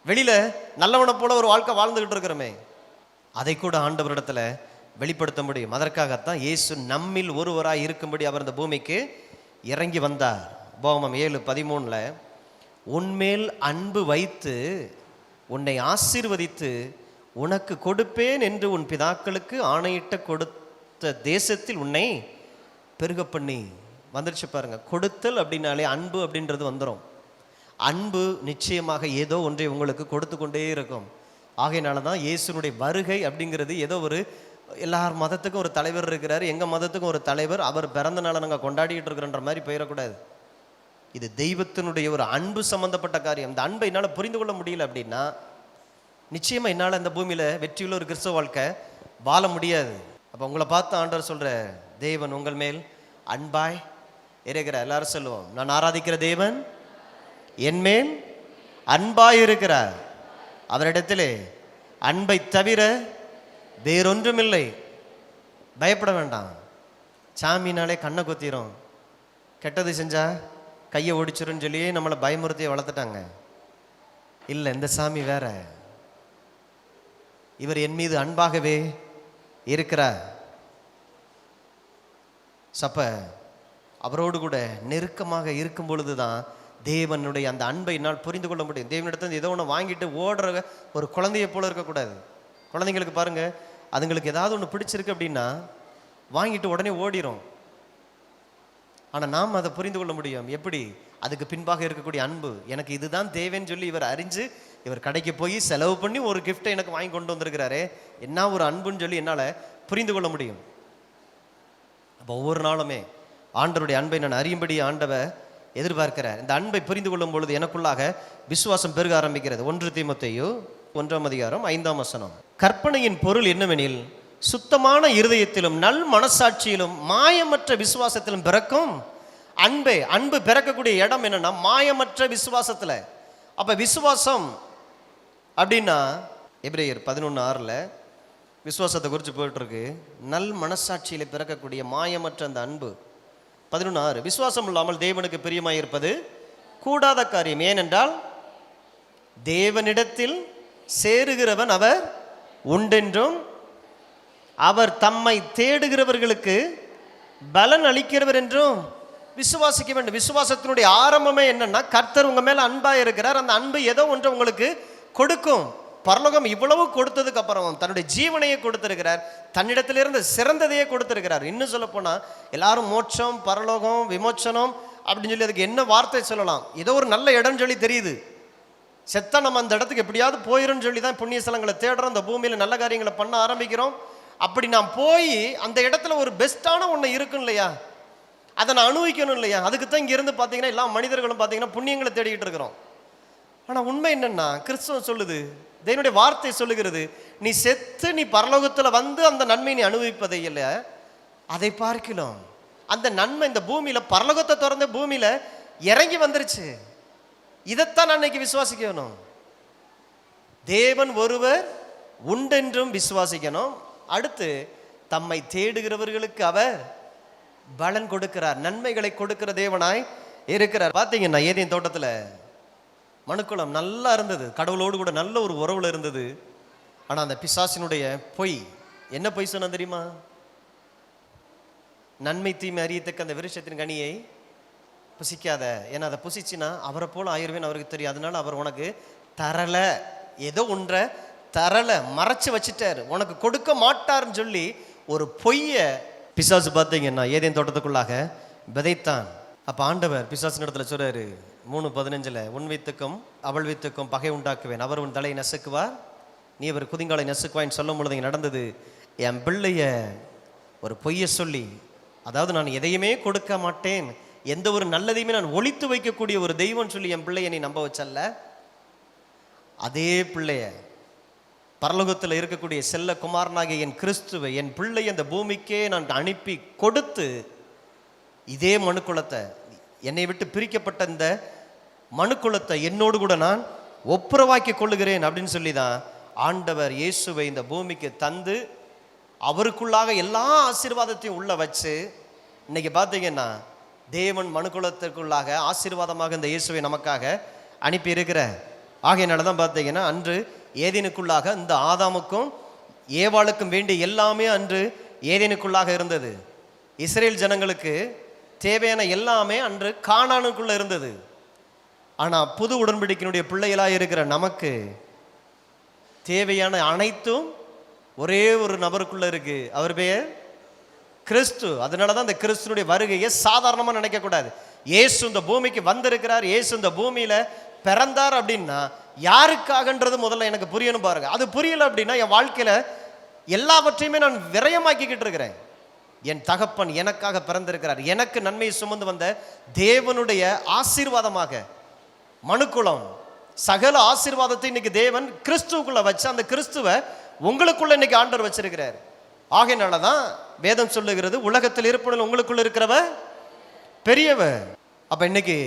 வெளியில் நல்லவனை போல ஒரு வாழ்க்கை வாழ்ந்துகிட்டு இருக்கிறோமே, அதை கூட ஆண்டவரிடத்துல வெளிப்படுத்த முடியும். அதற்காகத்தான் இயேசு நம்மில் ஒருவராய் இருக்கும்படி அவர் இந்த பூமிக்கு இறங்கி வந்தார். உபாகமம் 7:13 உன்மேல் அன்பு வைத்து உன்னை ஆசீர்வதித்து உனக்கு கொடுப்பேன் என்று உன் பிதாக்களுக்கு ஆணையிட்ட கொடுத்த தேசத்தில் உன்னை பெருக பண்ணி வந்துருச்சு பாருங்க. கொடுத்தல் அப்படின்னாலே அன்பு அப்படின்றது வந்துடும். அன்பு நிச்சயமாக ஏதோ ஒன்றை உங்களுக்கு கொடுத்து கொண்டே இருக்கும். ஆகையினால தான் இயேசுனுடைய வருகை அப்படிங்கிறது ஏதோ ஒரு எல்லார் மதத்துக்கும் ஒரு தலைவர் இருக்கிறார், எங்கள் மதத்துக்கும் ஒரு தலைவர், அவர் பிறந்த நாளை நாங்கள் கொண்டாடிக்கிட்டு இருக்கிறன்ற மாதிரி போயிடக்கூடாது. இது தெய்வத்தினுடைய ஒரு அன்பு சம்பந்தப்பட்ட காரியம். இந்த அன்பை என்னால் புரிந்து கொள்ள முடியல அப்படின்னா நிச்சயமாக என்னால் இந்த பூமியில் வெற்றியுள்ள ஒரு கிறிஸ்தவ வாழ்க்கை வாழ முடியாது. அப்போ உங்களை பார்த்து ஆண்டவர் சொல்கிற, தேவன் உங்கள் மேல் அன்பாய் இருக்கிறார். எல்லாரும் சொல்லுவோம், நான் ஆராதிக்கிற தேவன் என்மேல் அன்பாய் இருக்கிறார். அவரிடத்திலே அன்பை தவிர வேறொன்றுமில்லை. பயப்பட வேண்டாம். சாமினாலே கண்ணை குத்திரும், கெட்டது செஞ்சா கையை ஒடிச்சிருன்னு சொல்லி நம்மளை பயமுறுத்தியை வளர்த்துட்டாங்க. இல்லை, இந்த சாமி வேற. இவர் என் மீது அன்பாகவே இருக்கிறார். சப்ப அவரோடு கூட நெருக்கமாக இருக்கும் பொழுது தான் தேவனுடைய அந்த அன்பை என்னால் புரிந்து கொள்ள முடியும். தேவனிடத்தில் ஏதோ ஒன்று வாங்கிட்டு ஓடுற ஒரு குழந்தைய போல இருக்கக்கூடாது. குழந்தைங்களுக்கு பாருங்கள், அதுங்களுக்கு ஏதாவது ஒன்று பிடிச்சிருக்கு அப்படின்னா வாங்கிட்டு உடனே ஓடிடும். ஆனால் நாம் அதை புரிந்து கொள்ள முடியும். எப்படி? அதுக்கு பின்பாக இருக்கக்கூடிய அன்பு. எனக்கு இதுதான் தேவைன்னு சொல்லி இவர் அறிஞ்சு இவர் கடைக்கு போய் செலவு பண்ணி ஒரு கிஃப்ட்டை எனக்கு வாங்கி கொண்டு வந்திருக்கிறாரே, என்ன ஒரு அன்புன்னு சொல்லி என்னால் புரிந்து கொள்ள முடியும். அப்போ ஒவ்வொரு நாளுமே ஆண்டவருடைய அன்பை நான் அறியும்படி ஆண்டவர் எதிர்பார்க்கிறார். இந்த அன்பை புரிந்து கொள்ளும் பொழுது எனக்குள்ளாக விசுவாசம் பெருக ஆரம்பிக்கிறது. 1 தீமோத்தேயு 1:5 கற்பனையின் பொருள் என்னவெனில் சுத்தமான இருதயத்திலும் நல் மனசாட்சியிலும் மாயமற்ற விசுவாசத்திலும் பிறக்கும் அன்பே. அன்பு பிறக்கக்கூடிய இடம் என்னன்னா மாயமற்ற விசுவாசத்தில். அப்போ விசுவாசம் அப்படின்னா எபிரேயர் 11:6 விசுவாசத்தை குறித்து போயிட்டுருக்கு. நல் மனசாட்சியில் பிறக்கக்கூடிய மாயமற்ற அந்த அன்பு. 11:6 விசுவாசம் இல்லாமல் தேவனுக்கு பிரியமாயிருப்பது கூடாத காரியம். ஏனென்றால் தேவனிடத்தில் சேருகிறவன் அவர் உண்டென்றும் அவர் தம்மை தேடுகிறவர்களுக்கு பலன் அளிக்கிறவர் என்றும் விசுவாசிக்க வேண்டும். விசுவாசத்தினுடைய ஆரம்பமே என்னன்னா கர்த்தர் உங்க மேல அன்பா இருக்கிறார். அந்த அன்பு ஏதோ ஒன்று உங்களுக்கு கொடுக்கும். பரலோகம் இவ்வளவு கொடுத்ததுக்கு அப்புறம் தன்னுடைய ஜீவனையே கொடுத்திருக்கிறார். தன்னிடத்திலிருந்து சிறந்ததையே கொடுத்திருக்கிறார். இன்னும் சொல்ல போனா எல்லாரும் மோட்சம், பரலோகம், விமோச்சனம் அப்படின்னு சொல்லி அதுக்கு என்ன வார்த்தை சொல்லலாம்? ஏதோ ஒரு நல்ல இடம் சொல்லி தெரியுது. செத்தா நம்ம அந்த இடத்துக்கு எப்படியாவது போயிடும் சொல்லி தான் புண்ணிய ஸ்தலங்களை தேடுறோம். அந்த பூமியில நல்ல காரியங்களை பண்ண ஆரம்பிக்கிறோம். அப்படி நான் போய் அந்த இடத்துல ஒரு பெஸ்ட்டான ஒன்று இருக்கும் இல்லையா, அதை நான் அனுபவிக்கணும் இல்லையா? அதுக்கு தான் இங்கே இருந்து பார்த்தீங்கன்னா எல்லா மனிதர்களும் பார்த்தீங்கன்னா புண்ணியங்களை தேடிக்கிட்டு இருக்கிறோம். ஆனால் உண்மை என்னன்னா கிறிஸ்துவம் சொல்லுது, தேவனுடைய வார்த்தை சொல்லுகிறது, நீ செத்து நீ பரலோகத்தில் வந்து அந்த நன்மை நீ அனுபவிப்பதை இல்லை, அதை பார்க்கலாம் அந்த நன்மை இந்த பூமியில பரலோகத்தை திறந்த பூமியில இறங்கி வந்துருச்சு. இதைத்தான் நான் இன்னைக்கு விசுவாசிக்கணும். தேவன் ஒருவர் உண்டென்றும் விசுவாசிக்கணும். அடுத்து தம்மை தேடுகிறவர்களுக்கு அவர் பலன் கொடுக்கிறார், நன்மைகளை கொடுக்கிற தேவனாய் இருக்கிறார். பார்த்தீங்கன்னா ஏதேன் தோட்டத்தில் மனுக்குளம் நல்லா இருந்தது, கடவுளோடு கூட நல்ல ஒரு உறவுல இருந்தது. ஆனால் அந்த பிசாசினுடைய பொய் என்ன பொய் சொன்னா தெரியுமா? நன்மை தீமை அறியத்தக்க அந்த விருட்சத்தின் கனியை புசிக்காத, ஏன்னா அதை புசிச்சின்னா அவரை போல ஆயிருவேன்னு அவருக்கு தெரியும். அதனால அவர் உனக்கு தரல, ஏதோ ஒன்றை தரல, மறைச்சு வச்சுட்டார், உனக்கு கொடுக்க மாட்டார்னு சொல்லி ஒரு பொய்ய பிசாசு பார்த்தீங்கன்னா ஏதேன் தோட்டத்துக்குள்ளாக விதைத்தான். அப்போ ஆண்டவர் பிசாசின் இடத்துல சொல்றாரு 3:15 உன் வித்துக்கும் அவள் வித்துக்கும் பகை உண்டாக்குவேன், அவர் உன் தலையை நசுக்குவார், நீ அவர் குதிங்காலை நசுக்குவான்னு சொல்லும் பொழுது இங்கே நடந்தது. என் பிள்ளைய ஒரு பொய்யை சொல்லி, அதாவது நான் எதையுமே கொடுக்க மாட்டேன், எந்த ஒரு நல்லதையுமே நான் ஒளித்து வைக்கக்கூடிய ஒரு தெய்வம் சொல்லி என் பிள்ளைய நீ நம்ப வச்சல்ல, அதே பிள்ளைய பரலோகத்தில் இருக்கக்கூடிய செல்ல குமாரனாகிய என் கிறிஸ்துவை என் பிள்ளை அந்த பூமிக்கே நான் அனுப்பி கொடுத்து இதே மனுக்குலத்தை, என்னை விட்டு பிரிக்கப்பட்ட இந்த மனுக்குலத்தை என்னோடு கூட நான் ஒப்புரவாக்கி கொள்ளுகிறேன் அப்படின்னு சொல்லி தான் ஆண்டவர் இயேசுவை இந்த பூமிக்கு தந்து அவருக்குள்ளாக எல்லா ஆசீர்வாதத்தையும் உள்ள வச்சு இன்னைக்கு பார்த்தீங்கன்னா தேவன் மனுக்குலத்திற்குள்ளாக ஆசீர்வாதமாக இந்த இயேசுவை நமக்காக அனுப்பி இருக்கிற. ஆகையினால தான் பார்த்தீங்கன்னா அன்று ஏதேனுக்குள்ளாக இந்த ஆதாமுக்கும் ஏவாளுக்கும் வேண்டிய எல்லாமே அன்று ஏதேனுக்குள்ளாக இருந்தது. இஸ்ரேல் ஜனங்களுக்கு தேவையான எல்லாமே அன்று கானானுக்குள்ள இருந்தது. ஆனால் புது உடன்படிக்கையினுடைய பிள்ளைகளாக இருக்கிற நமக்கு தேவையான அனைத்தும் ஒரே ஒரு நபருக்குள்ள இருக்கு, அவர் பெயர் கிறிஸ்து. அதனால தான் இந்த கிறிஸ்துனுடைய வருகையை சாதாரணமாக நினைக்கக்கூடாது. இயேசு இந்த பூமிக்கு வந்திருக்கிறார், இயேசு இந்த பூமியில பிறந்தார் அப்படின்னா யாருக்காகன்றது முதல்ல எனக்கு புரியணும் பாருங்க. அது புரியல அப்படின்னா என் வாழ்க்கையில எல்லாவற்றையுமே நான் விரயமாக்கிக்கிட்டு இருக்கிறேன். என் தகப்பன் எனக்காக பிறந்திருக்கிறார், எனக்கு நன்மையை சுமந்து வந்த தேவனுடைய ஆசீர்வாதமாக மனுக்குலம் சகல ஆசீர்வாதத்தை இன்னைக்கு தேவன் கிறிஸ்துவுக்குள்ள வச்சு அந்த கிறிஸ்துவை உங்களுக்குள்ள இன்னைக்கு ஆண்டவர் வச்சிருக்கிறார். ஆகையினால தான் வேதம் சொல்லுகிறது உலகத்தில் இருப்பதில் உங்களுக்குள்ள இருக்கிறவ பெரியவ. அப்ப இன்னைக்கு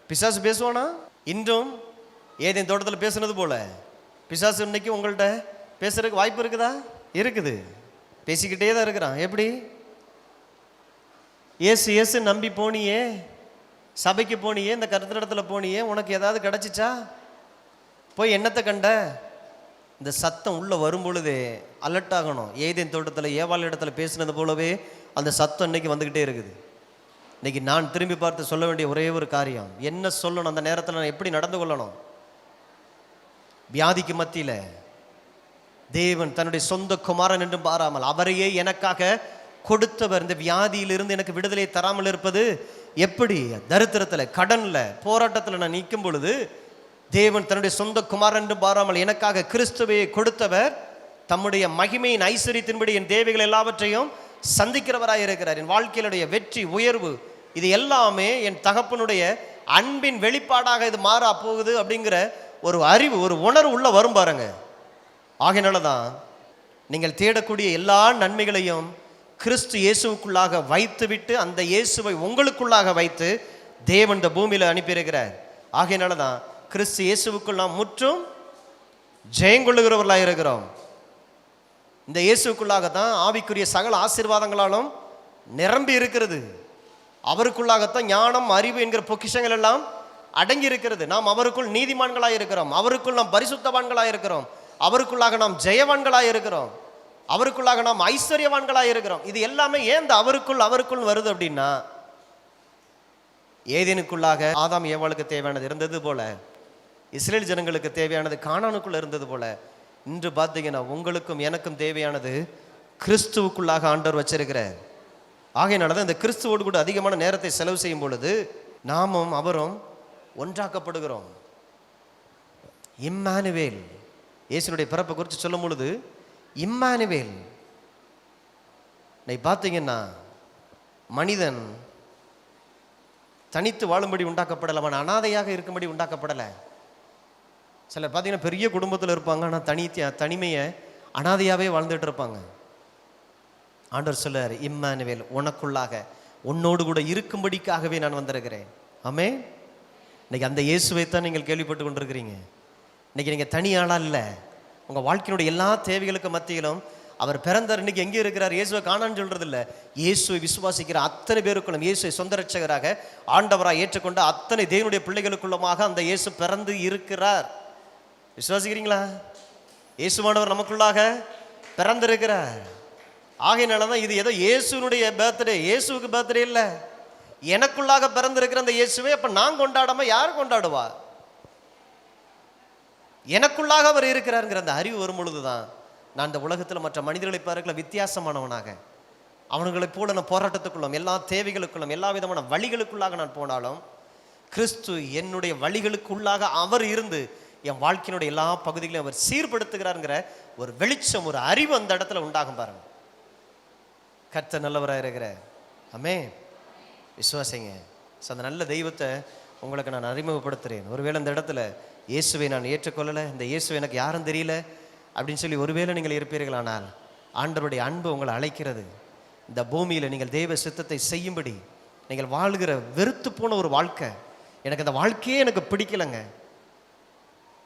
பிசாசு பேசுவானா? இன்றும் ஏதேன் தோட்டத்தில் பேசுனது போல பிசாசு இன்னைக்கு உங்கள்கிட்ட பேசுறதுக்கு வாய்ப்பு இருக்குதா? இருக்குது, பேசிக்கிட்டே தான் இருக்கிறான். எப்படி? ஏசு ஏசு நம்பி போனியே, சபைக்கு போனியே, இந்த கருத்திடத்தில் போனியே, உனக்கு ஏதாவது கிடைச்சிச்சா? போய் என்னத்தை கண்ட? இந்த சத்தம் உள்ள வரும் பொழுதே அலர்ட் ஆகணும். ஏதேன் தோட்டத்தில் ஏவாள் இடத்துல பேசினது போலவே அந்த சத்தம் இன்னைக்கு வந்துக்கிட்டே இருக்குது. இன்னைக்கு நான் திரும்பி பார்த்து சொல்ல வேண்டிய ஒரே ஒரு காரியம், என்ன சொல்லணும், அந்த நேரத்தில் நான் எப்படி நடந்து கொள்ளணும்? வியாதிக்கு மத்தியில் தேவன் தன்னுடைய சொந்த குமாரன் என்று பாராமல் அவரையே எனக்காக கொடுத்தவர். இந்த வியாதியிலிருந்து எனக்கு விடுதலை தராமல் இருப்பது எப்படி? தரித்திரத்தில், கடனில், போராட்டத்தில் நான் நிற்கும் பொழுது தேவன் தன்னுடைய சொந்த குமாரன் என்று பாராமல் எனக்காக கிறிஸ்துவையை கொடுத்தவர். தம்முடைய மகிமையின் ஐஸ்வரியத்தின்படி என் தேவைகள் எல்லாவற்றையும் சந்திக்கிறவராக இருக்கிறார். என் வாழ்க்கையினுடைய வெற்றி, உயர்வு, இது எல்லாமே என் தகப்பனுடைய அன்பின் வெளிப்பாடாக இது மாறா போகுது அப்படிங்கிற ஒரு அறிவு, ஒரு உணர்வு உள்ள வரும் பாருங்க. ஆகையினால தான் நீங்கள் தேடக்கூடிய எல்லா நன்மைகளையும் கிறிஸ்து இயேசுவுக்குள்ளாக வைத்துவிட்டு அந்த இயேசுவை உங்களுக்குள்ளாக வைத்து தேவன் இந்த பூமியில் அனுப்பியிருக்கிறார். ஆகையினால தான் கிறிஸ்து இயேசுவுக்குள் நாம் முற்றும் ஜெயங்கொள்ளுகிறவர்களாக இருக்கிறோம். இந்த இயேசுக்குள்ளாக தான் ஆவிக்குரிய சகல ஆசீர்வாதங்களாலும் நிரம்பி இருக்கிறது. அவருக்குள்ளாகத்தான் ஞானம், அறிவு என்கிற பொக்கிஷங்கள் எல்லாம் அடங்கி இருக்கிறது. நாம் அவருக்குள் நீதிமான்களாக இருக்கிறோம், அவருக்குள் நாம் பரிசுத்தவான்களாக இருக்கிறோம், அவருக்குள்ளாக நாம் ஜெயவான்களாக இருக்கிறோம், அவருக்குள்ளாக நாம் ஐஸ்வர்யவான்களாக இருக்கிறோம். இது எல்லாமே ஏன் இந்த அவருக்குள் வருது அப்படின்னா, ஏதேனுக்குள்ளாக ஆதாம் ஏவாளுக்கு தேவையானது இருந்தது போல, இஸ்ரேல் ஜனங்களுக்கு தேவையானது கானானுக்குள்ள இருந்தது போல, இன்று பார்த்தீங்கன்னா உங்களுக்கும் எனக்கும் தேவையானது கிறிஸ்துவுக்குள்ளாக ஆண்டவர் வச்சிருக்கிறார். ஆகையினால தான் இந்த கிறிஸ்துவோடு கூட அதிகமான நேரத்தை செலவு செய்யும் பொழுது நாமும் அவரும் ஒன்றாக்கப்படுகிறோம். இம்மானுவேல், இயேசுனுடைய பிறப்பை குறித்து சொல்லும் பொழுது இம்மானுவேல். நீ பார்த்தீங்கன்னா மனிதன் தனித்து வாழும்படி உண்டாக்கப்படலை, அவன் அனாதையாக இருக்கும்படி உண்டாக்கப்படலை. சிலர் பார்த்தீங்கன்னா பெரிய குடும்பத்தில் இருப்பாங்க, ஆனால் தனிமையை அனாதையாகவே வாழ்ந்துட்டு இருப்பாங்க. ஆண்டவர் சொல்றார், இம்மானுவேல், உனக்குள்ளாக உன்னோடு கூட இருக்கும்படிக்காகவே நான் வந்திருக்கிறேன். ஆமே. இன்னைக்கு அந்த இயேசுவை தான் நீங்கள் கேள்விப்பட்டு கொண்டிருக்கிறீங்க. இன்னைக்கு நீங்கள் தனியாளா இல்லை, உங்கள் வாழ்க்கையினுடைய எல்லா தேவைகளுக்கு மத்தியிலும் அவர் பிறந்தார். இன்னைக்கு எங்கே இருக்கிறார்? இயேசுவை காணான்னு சொல்றது இல்லை, இயேசுவை விசுவாசிக்கிற அத்தனை பேருக்குள்ளும், இயேசுவை சொந்த ரட்சகராக ஆண்டவராக ஏற்றுக்கொண்ட அத்தனை தேவனுடைய பிள்ளைகளுக்குள்ளமாக அந்த இயேசு பிறந்து இருக்கிறார். விசுவாசிக்கிறீங்களா? இயேசுவானவர் நமக்குள்ளாக பிறந்திருக்கிறார். ஆகையினால தான் இது ஏதோ இயேசுனுடைய பர்த்டே, இயேசுவுக்கு பர்த்டே இல்லை, எனக்குள்ளாக பிறந்திருக்கிற அந்த இயேசுவை அப்ப நான் கொண்டாடாம யார் கொண்டாடுவா? எனக்குள்ளாக அவர் இருக்கிறாருங்கிற அந்த அறிவு வரும் பொழுதுதான் நான் இந்த உலகத்தில் மற்ற மனிதர்களை பார்க்கல வித்தியாசமானவனாக, அவனுங்களைப் போல நான் போராட்டத்துக்குள்ளும் எல்லா தேவைகளுக்குள்ளும் எல்லா விதமான வழிகளுக்குள்ளாக நான் போனாலும் கிறிஸ்து என்னுடைய வழிகளுக்குள்ளாக அவர் இருந்து என் வாழ்க்கையினுடைய எல்லா பகுதிகளையும் அவர் சீர்படுத்துகிறாருங்கிற ஒரு வெளிச்சம், ஒரு அறிவு அந்த இடத்துல உண்டாகும் பாருங்க. கர்த்தர் நல்லவராக இருக்கிற ஆமே, விசுவாசிங்க. ஸோ அந்த நல்ல தெய்வத்தை உங்களுக்கு நான் அறிமுகப்படுத்துகிறேன். ஒருவேளை இந்த இடத்துல இயேசுவை நான் ஏற்றுக்கொள்ளலை, இந்த இயேசு எனக்கு யாரும் தெரியல அப்படின்னு சொல்லி ஒருவேளை நீங்கள் இருப்பீர்களானால், ஆண்டவருடைய அன்பு உங்களை அழைக்கிறது. இந்த பூமியில் நீங்கள் தெய்வ சித்தத்தை செய்யும்படி நீங்கள் வாழ்கிற வெறுத்து போன ஒரு வாழ்க்கை, எனக்கு அந்த வாழ்க்கையே எனக்கு பிடிக்கலைங்க,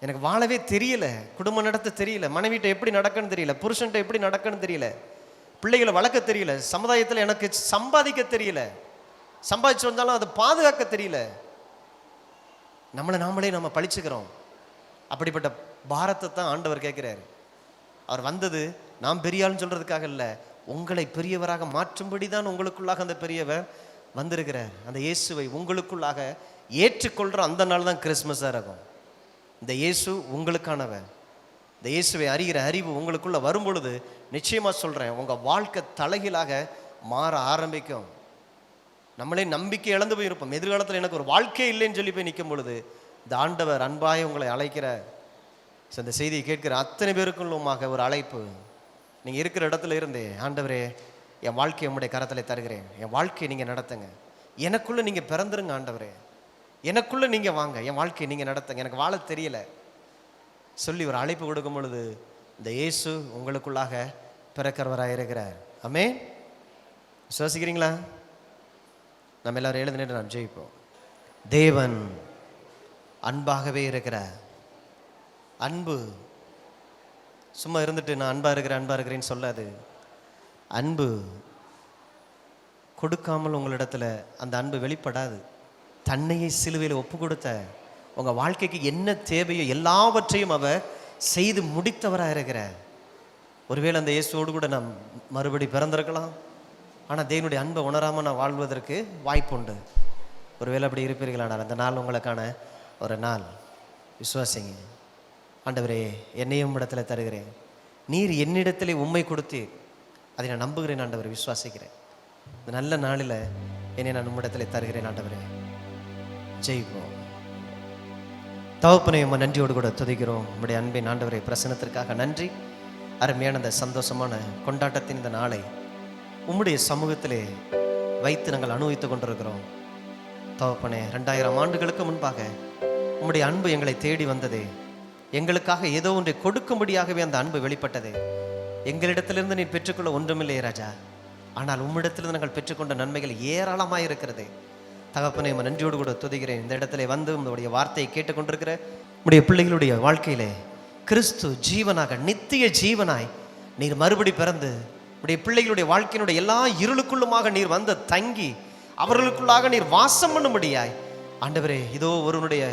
எனக்கு வாழவே தெரியல, குடும்பம் நடத்த தெரியல, மனைவிட்ட எப்படி நடக்கன்னு தெரியல, புருஷன்ட்ட எப்படி நடக்கன்னு தெரியல, பிள்ளைகளை வளர்க்க தெரியல, சமுதாயத்தில் எனக்கு சம்பாதிக்க தெரியல, சம்பாதிச்சு வந்தாலும் அதை பாதுகாக்க தெரியல, நாமளே நம்ம பழிச்சுக்கிறோம். அப்படிப்பட்ட பாரத்தை தான் ஆண்டவர் கேட்கிறார். அவர் வந்தது நாம் பெரியாள்னு சொல்றதுக்காக இல்லை, உங்களை பெரியவராக மாற்றும்படி தான் உங்களுக்குள்ளாக அந்த பெரியவர் வந்திருக்கிறார். அந்த இயேசுவை உங்களுக்குள்ளாக ஏற்றுக்கொள்கிற அந்த நாள் தான் கிறிஸ்மஸாக இருக்கும். இந்த இயேசு உங்களுக்கானவர். இந்த இயேசுவை அறிகிற அறிவு உங்களுக்குள்ள வரும் பொழுது நிச்சயமாக சொல்கிறேன், உங்கள் வாழ்க்கை தலைகீழாக மாற ஆரம்பிக்கும். நம்மளே நம்பிக்கை இழந்து போயிருப்போம், எதிர்காலத்தில் எனக்கு ஒரு வாழ்க்கை இல்லைன்னு சொல்லி போய் நிற்கும் பொழுது இந்த ஆண்டவர் அன்பாய் உங்களை அழைக்கிறார். ஸோ இந்த செய்தியை கேட்குற அத்தனை பேருக்குள்ளுமாக ஒரு அழைப்பு, நீங்கள் இருக்கிற இடத்துல இருந்தே, ஆண்டவரே என் வாழ்க்கையை உங்களுடைய கரத்தில் தருகிறேன், என் வாழ்க்கையை நீங்கள் நடத்துங்க, எனக்குள்ளே நீங்கள் பிறந்துருங்க ஆண்டவரே, எனக்குள்ளே நீங்கள் வாங்க, என் வாழ்க்கையை நீங்கள் நடத்துங்க, எனக்கு வாழ தெரியல சொல்லி ஒரு அழைப்பு கொடுக்கும் பொழுது இந்த இயேசு உங்களுக்குள்ளாக பிறக்கிறவராக இருக்கிறார். ஆமே, விசுவாசிக்கிறீங்களா? நம்ம எல்லாரும் எழுதினு நாம் ஜெயிப்போம். தேவன் அன்பாகவே இருக்கிறார். அன்பு சும்மா இருந்துட்டு நான் அன்பா இருக்கிறேன்னு சொல்லாது. அன்பு கொடுக்காமல் உங்களிடத்துல அந்த அன்பு வெளிப்படாது. தன்னையை சிலுவையில் ஒப்பு கொடுத்த உங்கள் வாழ்க்கைக்கு என்ன தேவையோ எல்லாவற்றையும் அவர் செய்து முடித்தவராக இருக்கிறார். ஒருவேளை அந்த இயேசுவோடு கூட நாம் மறுபடி பிறந்திருக்கலாம், ஆனால் தேவனுடைய அன்பை உணராமல் நான் வாழ்வதற்கு வாய்ப்பு உண்டு. ஒருவேளை அப்படி இருப்பீர்களானால் அந்த நாள் உங்களுக்கான ஒரு நாள். விசுவாசிங்க, ஆண்டவரே என்னையும் இடத்துல தருகிறேன், நீர் என்னிடத்திலே உண்மை கொடுத்தீர், அதை நான் நம்புகிறேன் ஆண்டவரை, விசுவாசிக்கிறேன். இந்த நல்ல நாளில் என்னை நான் உம்மிடத்திலே தருகிறேன் ஆண்டவரே. ஜெயிப்போம். தகப்பனே, உம்மை நன்றியோடு கூட துதிக்கிறோம். உம்முடைய அன்பின் ஆண்டவரே பிரசன்னத்திற்காக நன்றி. அருமையான இந்த சந்தோஷமான கொண்டாட்டத்தின் இந்த நாளை உம்முடைய சமூகத்திலே வைத்து நாங்கள் அனுபவித்துக் கொண்டிருக்கிறோம். தகப்பனே, 2000 ஆண்டுகளுக்கு முன்பாக உம்முடைய அன்பு எங்களை தேடி வந்ததே, எங்களுக்காக ஏதோ ஒன்றை கொடுக்கும்படியாகவே அந்த அன்பு வெளிப்பட்டதே. எங்களிடத்திலிருந்து நீர் பெற்றுக்கொள்ள ஒன்றுமில்லையே ராஜா, ஆனால் உம்மிடத்திலிருந்து நாங்கள் பெற்றுக்கொண்ட நன்மைகள் ஏராளமாக இருக்கிறது. தகப்பனை நன்றியோடு கூட துதிக்கிறேன். இந்த இடத்துல வந்து உங்களுடைய வார்த்தையை கேட்டுக்கொண்டிருக்கிற உடைய பிள்ளைகளுடைய வாழ்க்கையிலே கிறிஸ்து ஜீவனாக, நித்திய ஜீவனாய் நீர் மறுபடி பிறந்து உடைய பிள்ளைகளுடைய வாழ்க்கையினுடைய எல்லா இருளுக்குள்ளுமாக நீர் வந்து தங்கி அவர்களுக்குள்ளாக நீர் வாசம் பண்ணும்படியாய் ஆண்டவரே, இதோ ஒருவனுடைய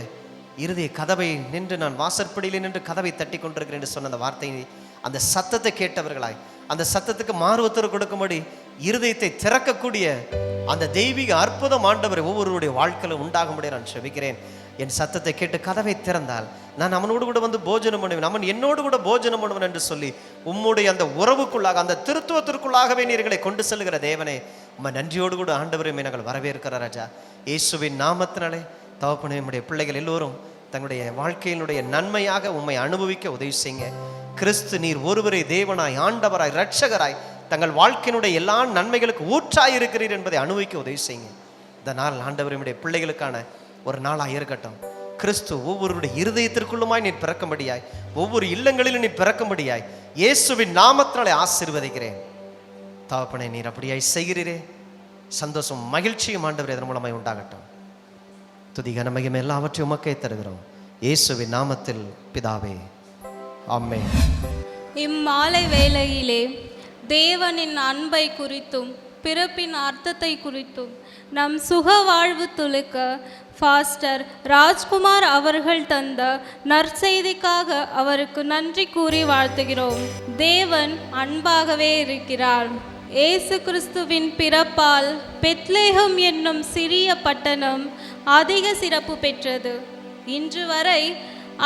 இருதய கதவை நின்று நான் வாசற்படியில் நின்று கதவை தட்டி கொண்டிருக்கிறேன் என்று சொன்ன அந்த வார்த்தையை, அந்த சத்தத்தை கேட்டவர்களாய் அந்த சத்தத்துக்கு மாறுவத்தர் கொடுக்கும்படி இருதயத்தை திறக்கக்கூடிய அந்த தெய்வீக அற்புதம் ஆண்டவரை ஒவ்வொருவருடைய வாழ்க்கையில் உண்டாகும்படி நான் செபிக்கிறேன். என் சத்தத்தை கேட்டு கதவை திறந்தால் நான் அவனோடு கூட வந்து போஜனம் பண்ணுவேன், அவன் என்னோடு கூட போஜனம் பண்ணுவேன் என்று சொல்லி உம்முடைய அந்த உறவுக்குள்ளாக, அந்த திருத்துவத்திற்குள்ளாகவே நீர்களை கொண்டு செல்கிற தேவனே, உம்மை நன்றியோடு கூட ஆண்டவரையுமே நாங்கள் வரவேற்கிற ராஜா. இயேசுவின் நாமத்தினாலே தகப்பனே, நம்முடைய பிள்ளைகள் எல்லோரும் தங்களுடைய வாழ்க்கையினுடைய நன்மையாக உம்மை அனுபவிக்க உதவி செய்யுங்க. கிறிஸ்து நீர் ஒருவரே தேவனாய், ஆண்டவராய், இரட்சகராய் தங்கள் வாழ்க்கையினுடைய எல்லா நன்மைகளுக்கு ஊற்றாய் இருக்கிறீர் என்பதை அனுபவிக்க உதவி செய்யுங்க. இந்த நாள் ஆண்டவருடைய பிள்ளைகளுக்கான ஒரு நாளாக இருக்கட்டும். கிறிஸ்து ஒவ்வொருடைய இருதயத்திற்குள்ளுமாய் நீர் பிறக்கும்படியாய், ஒவ்வொரு இல்லங்களிலும் நீர் பிறக்கும்படியாய் இயேசுவின் நாமத்தினாலே ஆசீர்வதிக்கிறேன். தகப்பனே, நீர் அப்படியாய் செய்கிறீரே. சந்தோஷம், மகிழ்ச்சியும் ஆண்டவரே அதன் மூலமாய் உண்டாகட்டும். துதி கனமகிமை எல்லாவற்றையும் உமக்கே தருகிறோம், இயேசுவின் நாமத்தில் பிதாவே, ஆமென். இம்மாலை வேளையிலே தேவனின் அன்பை குறித்தும் பிறப்பின் அர்த்தத்தை குறித்தும் நம் சுக வாழ்வு துளுக்க பாஸ்டர் ராஜ்குமார் அவர்கள் தந்த நற்செய்திக்காக அவருக்கு நன்றி கூறி வாழ்த்துகிறோம். தேவன் அன்பாகவே இருக்கிறார். இயேசு கிறிஸ்துவின் பிறப்பால் பெத்லேகம் என்னும் சிறிய பட்டணம் அதிக சிறப்பு பெற்றது. இன்று வரை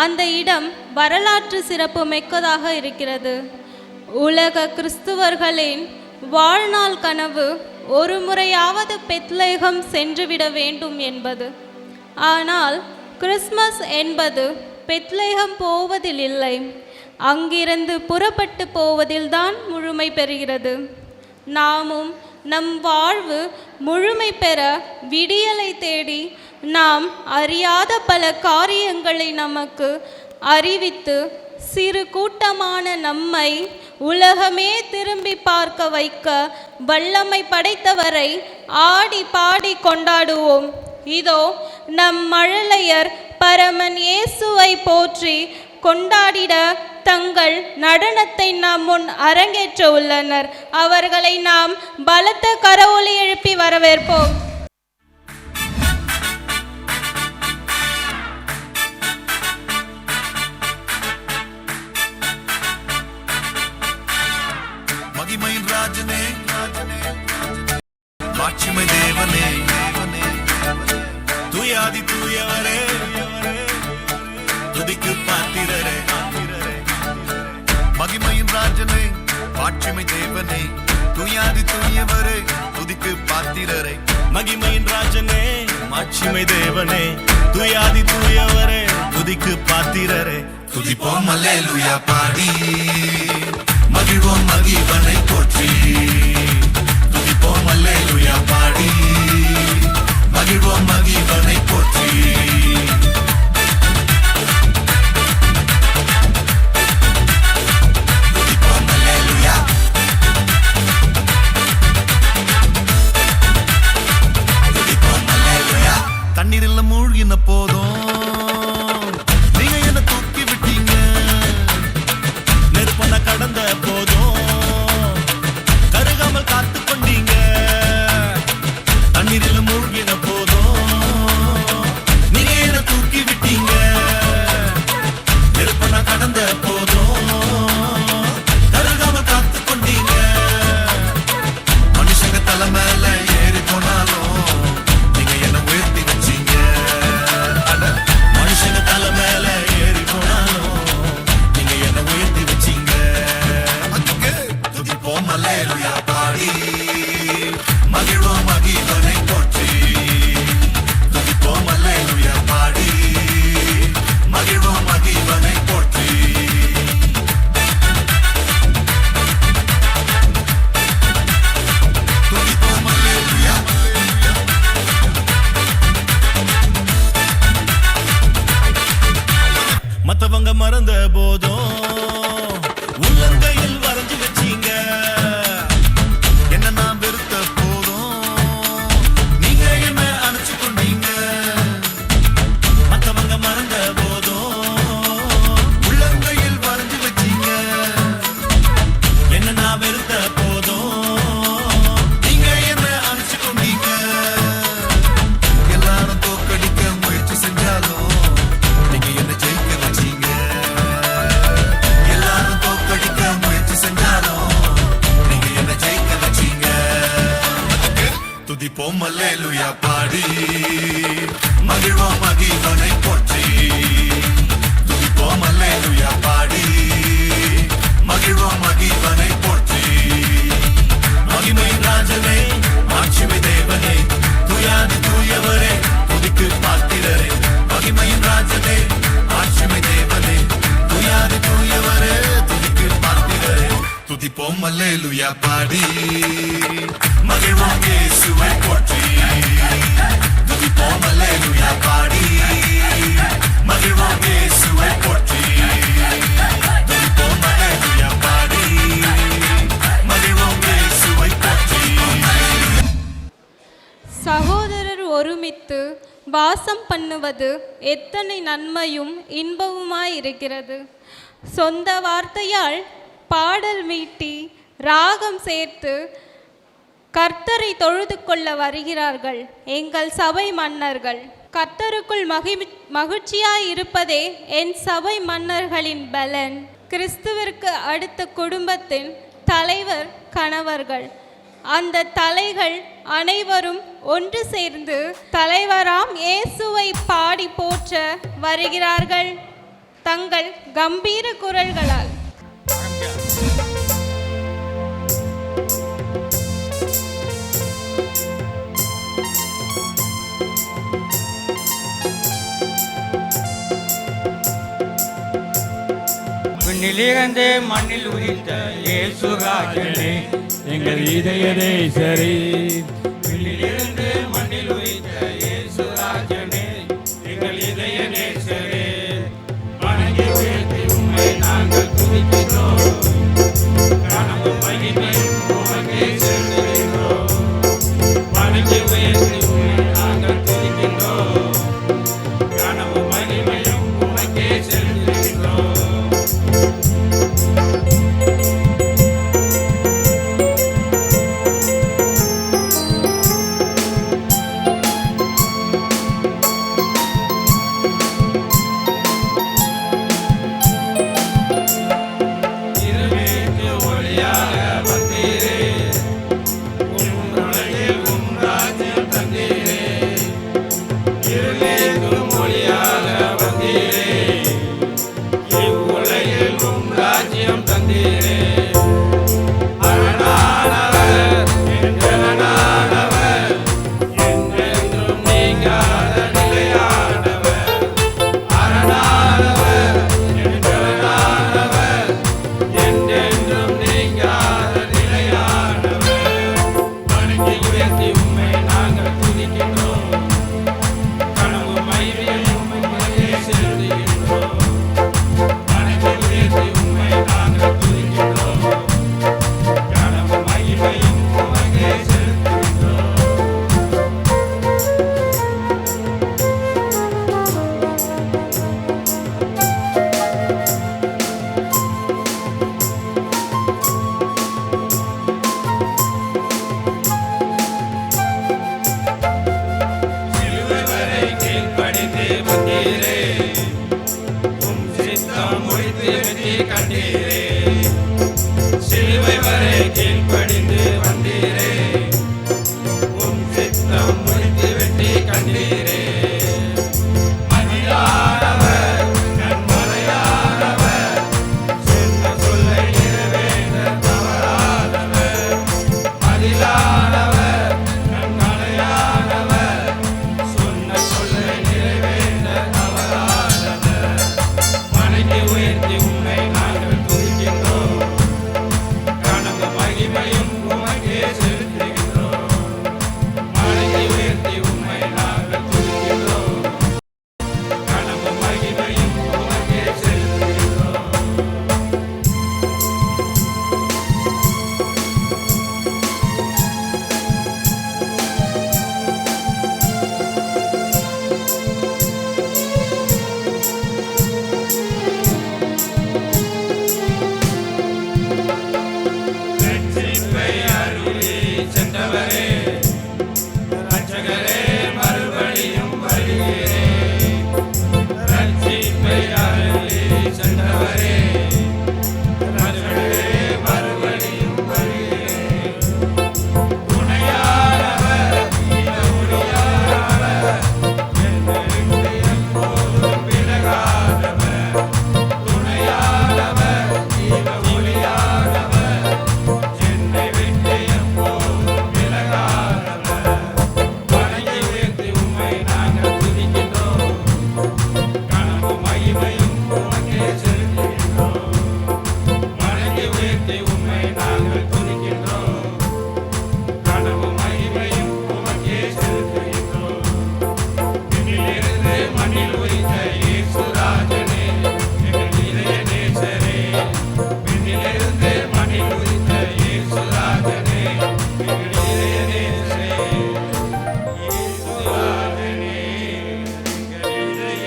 அந்த இடம் வரலாற்று சிறப்பு மிக்கதாக இருக்கிறது. உலக கிறிஸ்துவர்களின் வாழ்நாள் கனவு ஒரு முறையாவது பெத்லேகம் சென்றுவிட வேண்டும் என்பது. ஆனால் கிறிஸ்மஸ் என்பது பெத்லேகம் போவதில் இல்லை, அங்கிருந்து புறப்பட்டு போவதில்தான் முழுமை பெறுகிறது. நாமும் நம் வாழ்வு முழுமை பெற விடியலை தேடி நாம் அறியாத பல காரியங்களை நமக்கு அறிவித்து சிறு கூட்டமான நம்மை உலகமே திரும்பி பார்க்க வைக்க வல்லமை படைத்தவரை ஆடி பாடி கொண்டாடுவோம். இதோ நம் மழலையர் பரமன் இயேசுவை போற்றி கொண்டாடிட தங்கள் நடனத்தை நாம் முன் அரங்கேற்ற உள்ளனர். அவர்களை நாம் பலத்த கரவொலி எழுப்பி வரவேற்போம். மகிமையின் ராஜனே, மாட்சிமை தேவனே, தூயாதி தூயவரே, துதிக்கு பாத்திரரே. மகிமையின் ராஜனே, மாட்சிமை தேவனே, தூயாதி தூயவரே, துதிக்கு பாத்திரரே. மகிமையின் ராஜனே, மாட்சிமை தேவனே, தூயாதி தூயவரே, துதிக்கு பாத்திரரே. துதிப்போம் அல்லேலூயா பாடி, மகிழ்வோம் மகிழ்வனை போற்றி. துதிப்போம் அல்லேலூயா பாடி, மகிழ்வோம் மகிழ்வனை போற்றி. துதிப்போம் அல்லேலூயா, துதிப்போம் அல்லேலூயா. தண்ணீரில் மூழ்கின போதும் நீங்க என்ன தூக்கி விட்டீங்க, நெருப்பன கடந்த போதும் கருகாமல் காத்து கொண்டீங்க. தண்ணீரில் மூழ்கின போதும் நீங்க என்ன தூக்கி விட்டீங்க. நெருப்பன கடந்த போதும் கருகாம காத்து கொண்டீங்க. மனுஷங்க தலை மேல ஏறி போனாலும் நீங்க என்ன உயர்த்தி வச்சீங்க. பாடி மகிழ்வோம் மகிழ்வனை போற்றி துதிப்போம் அல்லேலூயா பாடி மகிழ்வோம் மகிழ்வனை போற்றி மகிமை ராஜனே மாட்சிமை தேவனே துயாதி தூயவரே துதிக்கு பாத்திரரே மகிமையின் ராஜனே மாட்சிமை தேவனே துயாதி தூயவரே துதிக்கு பாத்திரரே துதிப்போம் அல்லேலூயா பாடி மகிழ்வோம் இயேசுவை போற்றி துதிப்போம் அல்லேலூயா பாடி மகிழ்வோம் இயேசுவை போற்றி துதிப்போம் அல்லேலூயா பாடி மகிழ்வோம் இயேசுவை போற்றி. சகோதரர் ஒருமித்து வாசம் பண்ணுவது எத்தனை நன்மையும் இன்பமுமாயிருக்கிறது. சொந்த வார்த்தையால் பாடல் மீட்டி ராகம் சேர்த்து கர்த்தரை தொழுது கொள்ள வருகிறார்கள் எங்கள் சபை மன்னர்கள். கர்த்தருக்குள் மகிழ்ச்சியாய் இருப்பதே என் சபை மன்னர்களின் பலன். கிறிஸ்துவிற்கு அடுத்த குடும்பத்தின் தலைவர் கணவர்கள். அந்த தலைகள் அனைவரும் ஒன்று சேர்ந்து தலைவராம் இயேசுவை பாடி போற்ற வருகிறார்கள் தங்கள் கம்பீர குரல்களால். விண்ணிலிருந்து மண்ணில் உதித்த இயேசு ராஜனே எங்கள் இதயரே சரி. விண்ணிலிருந்து மண்ணில் உதித்த இயேசு ராஜனே எங்கள் இதயரே சரி. வணங்கி உயர்த்தி உம்மை நாங்கள் துதிக்கிறோம். கனவும் மகிமையும் உமக்கே செலுத்துகிறோம். வணங்கி உயர்த்தி உம்மை நாங்கள் துதிக்கிறோம். கனவும் மகிமையும் உமக்கே செலுத்துகிறோம். உயர்த்தி உண்மை நாங்கள் துதிக்கின்றோம். மண்ணில் உதித்த இயேசுராஜனே எங்கள் இதய நேசரே விண்ணிலிருந்து மண்ணில் உதித்த இயேசுராஜனே எங்கள் இதய நேசரே இயேசுராஜனே எங்கள் இதய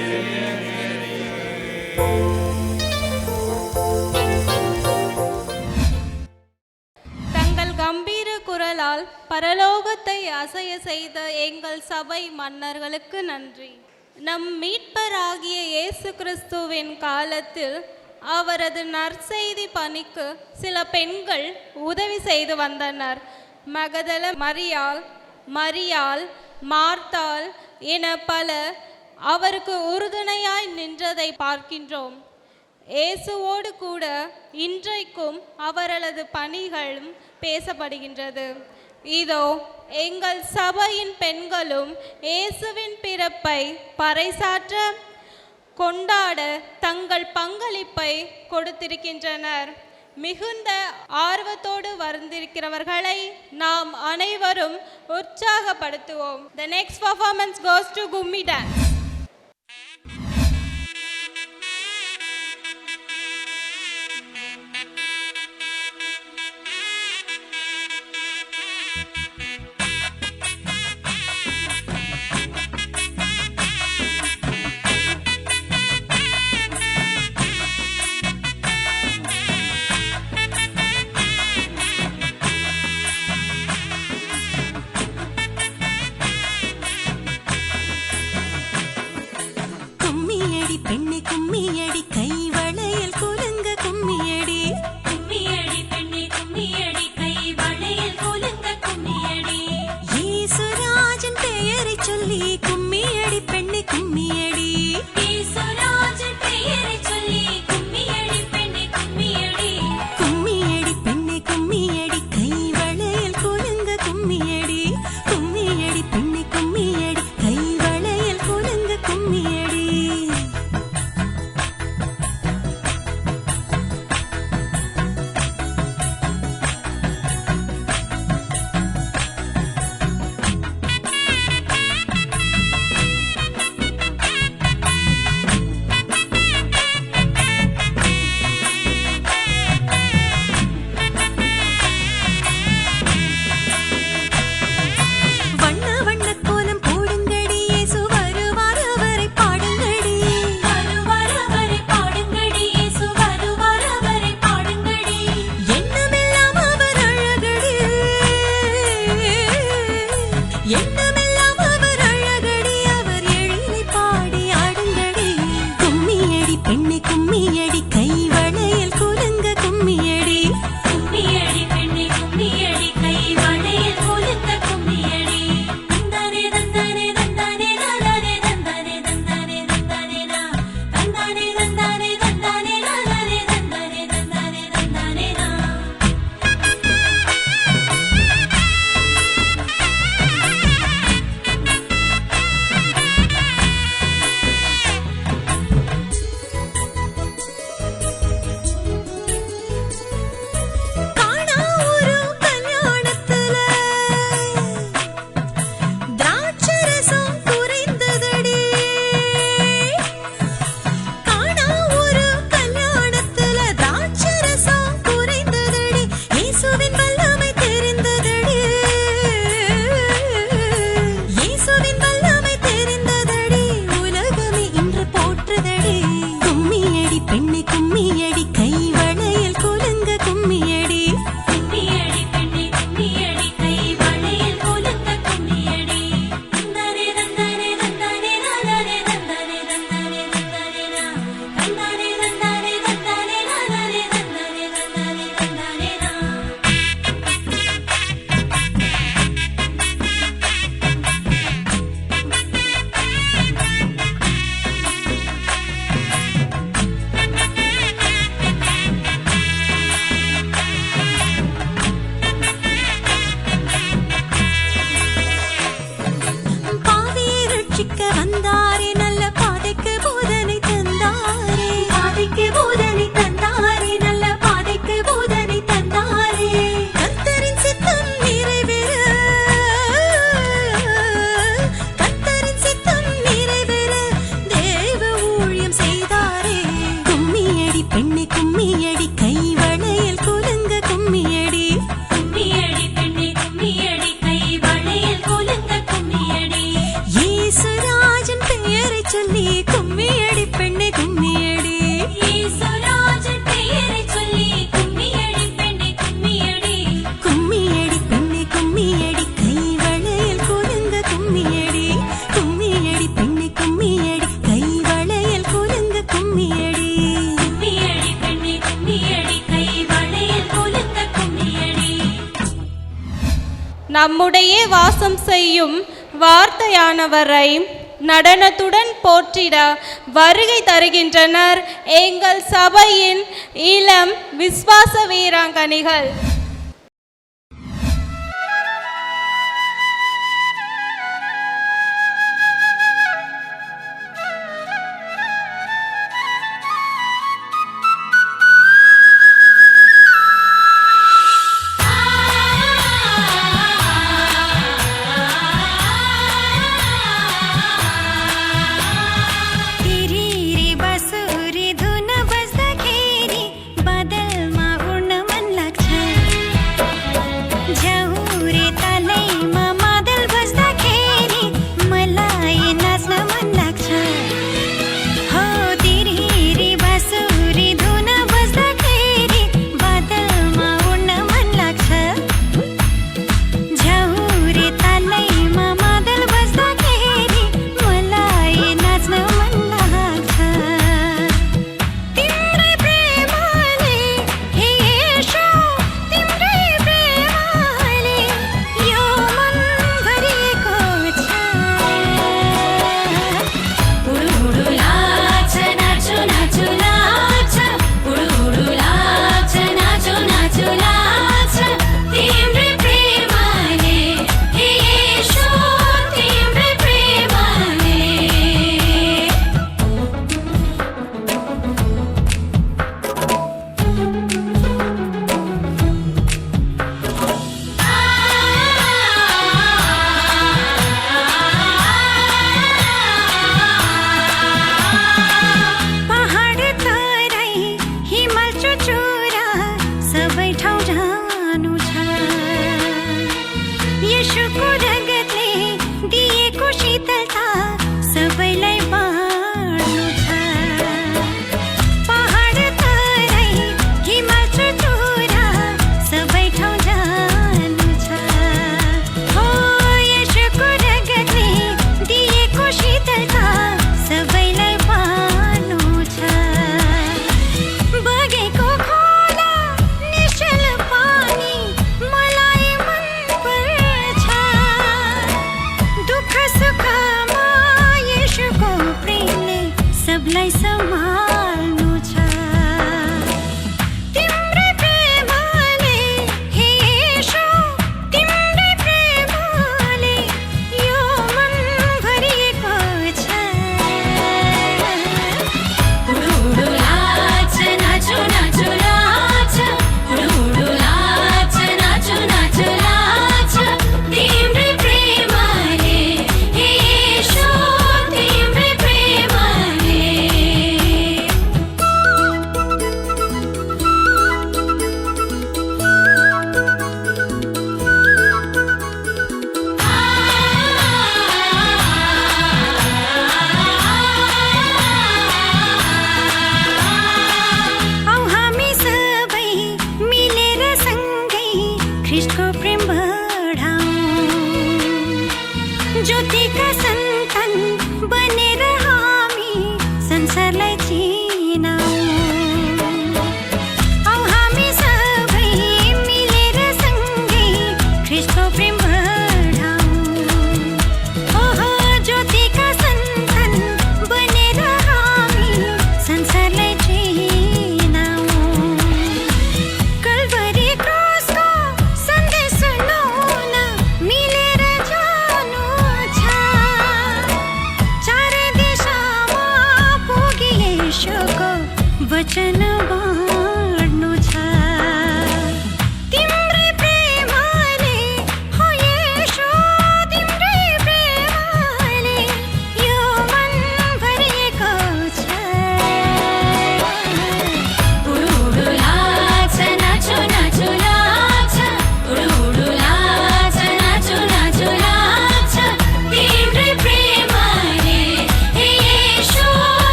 நேசரே. தங்கள் கம்பீர குரலால் பரலோகத்தை அசைய செய்த எங்கள் சபை மன்னர்களுக்கு நன்றி. நம் மீட்பராகிய இயேசு கிறிஸ்துவின் காலத்தில் அவரது நற்செய்தி பணிக்கு சில பெண்கள் உதவி செய்து வந்தனர். மகதல மரியாள், மார்த்தாள் என பலர் அவருக்கு உறுதுணையாய் நின்றதை பார்க்கின்றோம். இயேசுவோடு கூட இன்றைக்கும் அவரது பணிகளும் பேசப்படுகின்றது. இதோ எங்கள் சபையின் பெண்களும் இயேசுவின் பிறப்பை பறைசாற்ற கொண்டாட தங்கள் பங்களிப்பை கொடுத்திருக்கின்றனர். மிகுந்த ஆர்வத்தோடு வந்திருக்கிறவர்களை நாம் அனைவரும் உற்சாகப்படுத்துவோம். The next performance goes to Gummi Dance. கும்மியடி பெண்ணே கும்மியடி கை வளையல் குலுங்க கும்மியடி கும்மியடி பெண்ணே கும்மியடி கை வளையல் குலுங்க கும்மியடி ஈசுராஜன் பெயரை சொல்லி கும்மியடி பெண்ணே கும்மியடி ஈசுராஜன் பெயரை சொல்லி கும்மியடி பெண்ணே கும்மியடி கும்மியடி பெண்ணே கும்மியடி கை வளையல் குலுங்க கும்மியடி கும்மியடி பெண்ணே கும்மியடி கை வளையல் குலுங்க கும்மியடி நம்முடைய வாசம் செய்யும் வார்த்தையானவரை நடனத்துடன் போற்றிட வருகை தருகின்றனர் எங்கள் சபையின் இளம் விசுவாச வீராங்கனைகள்.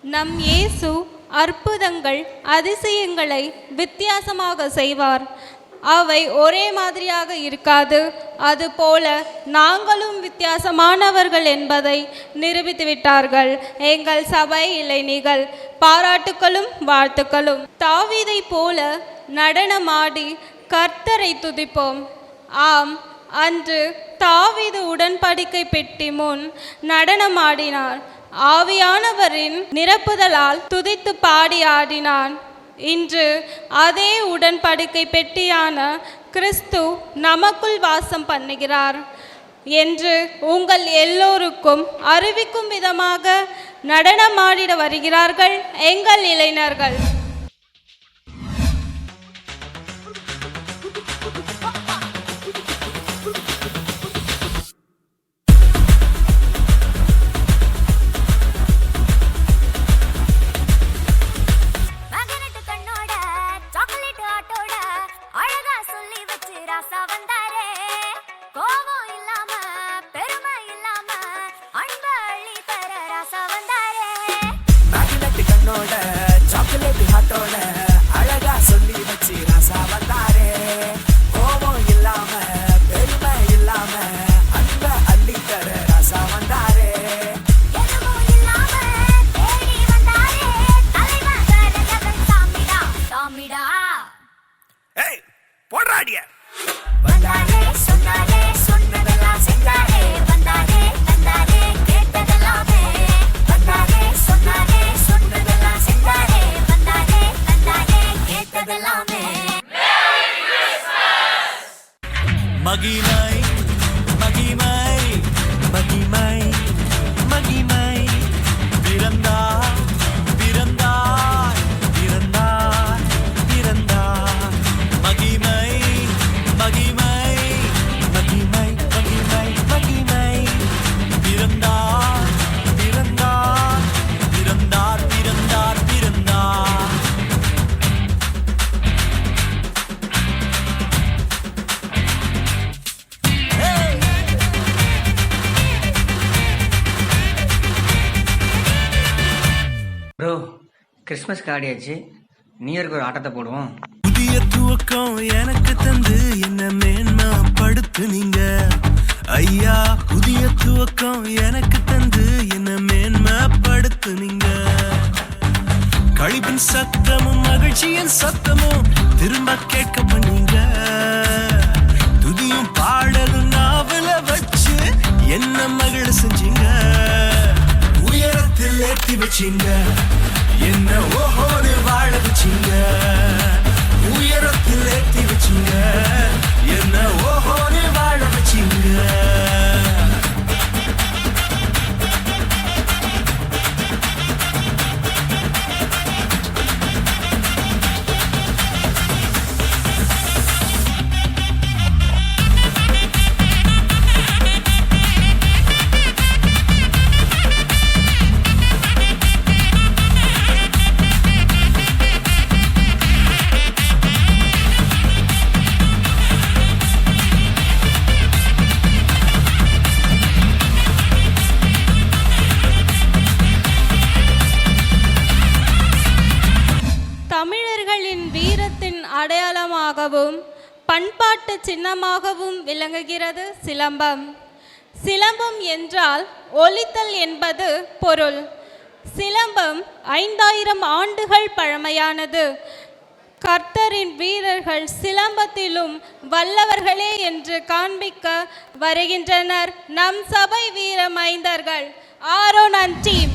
நம் இயேசு அற்புதங்கள் அதிசயங்களை வித்தியாசமாக செய்வார். அவை ஒரே மாதிரியாக இருக்காது. அதுபோல நாங்களும் வித்தியாசமானவர்கள் என்பதை நிரூபித்து விட்டார்கள் எங்கள் சபை இளைஞர்கள். பாராட்டுக்களும் வாழ்த்துக்களும். தாவீதை போல நடனமாடி கர்த்தரை துதிப்போம். ஆம், அன்று தாவீது உடன்படிக்கை பெட்டி முன் நடனமாடினார். ஆவியானவரின் நிரப்புதலால் துதித்து பாடி ஆடினான். இன்று அதே உடன்படிக்கை பெட்டியான கிறிஸ்து நமக்குள் வாசம் பண்ணுகிறார் என்று உங்கள் எல்லோருக்கும் அறிவிக்கும் விதமாக நடனமாடிட வருகிறார்கள் எங்கள் இளைஞர்கள். மகனட்டு கண்ணோட சாக்லேட் ஆட்டோட அழகா சொல்லி வச்சு ராசா வந்தாரே. கோபம் இல்லாம பெருமை இல்லாம அன்ப அள்ளி தர ராசா வந்தாரே. மேக்னெட் கண்ணோட சாக்லேட் ஹாட்டோட அழகா சொல்லி வச்சு ராசா வந்தாரே. கோபம் இல்லாம பெருமை இல்லாம அன்ப அள்ளி தர ராசா வந்தாரே. எதுவும் இல்லாம தேடி வந்தாரே. தலைவன் தரகன் சாமிடா சாமிடா. ஏய் போடுறாடிய. வந்தாரே சொன்னாரே சொன்னதெல்லாம் செஞ்சாரே. வந்தாரே தந்தாரே கேட்டதெல்லாமே. வந்தாரே சொன்னாரே சொன்னதெல்லாம் செஞ்சாரே. வந்தாரே தந்தாரே கேட்டதெல்லாமே. மகிமை மகிமை மகிமை மகிமை பிறந்தார் பிறந்தார் பிறந்தார் பிறந்தார். மகிமை மகிமை மகிமை மகிமை மகிமை பிறந்தார் பிறந்தார் பிறந்தார் பிறந்தார் பிறந்தார். ப்ரோ, கிறிஸ்மஸ்க்கு ஆடியாச்சு, நியூ இயர்க்கு ஒரு ஆட்டத்தை போடுவோம். புதிய துவக்கம் எனக்கு தந்து என்ன மேன்மைப்படுத்துனீங்க ஐயா. புதிய துவக்கம் எனக்கு தந்து என்ன மேன்மைப்படுத்துனீங்க. கழிப்பின் சத்தமும் மகிழ்ச்சியின் சத்தமும் திரும்ப கேட்க பண்ணீங்க. துதியும் பாடலும் நாவல வச்சு என்ன மகிழ செஞ்சீங்க. உயரத்தில் ஏற்றி வச்சீங்க என்ன ஓஹோடு வாழ வச்சீங்க. உயரத்தில் ஏற்றி வச்சீங்க என்ன ஓஹோடு வாழ வச்சீங்க. தமிழர்களின் வீரத்தின் அடையாளமாகவும் பண்பாட்டு சின்னமாகவும் விளங்குகிறது சிலம்பம். சிலம்பம் என்றால் ஒலித்தல் என்பது பொருள். சிலம்பம் 5000 ஆண்டுகள் பழமையானது. கர்த்தரின் வீரர்கள் சிலம்பத்திலும் வல்லவர்களே என்று காண்பிக்க வருகின்றனர் நம் சபை வீர மைந்தர்கள். Aaron and team.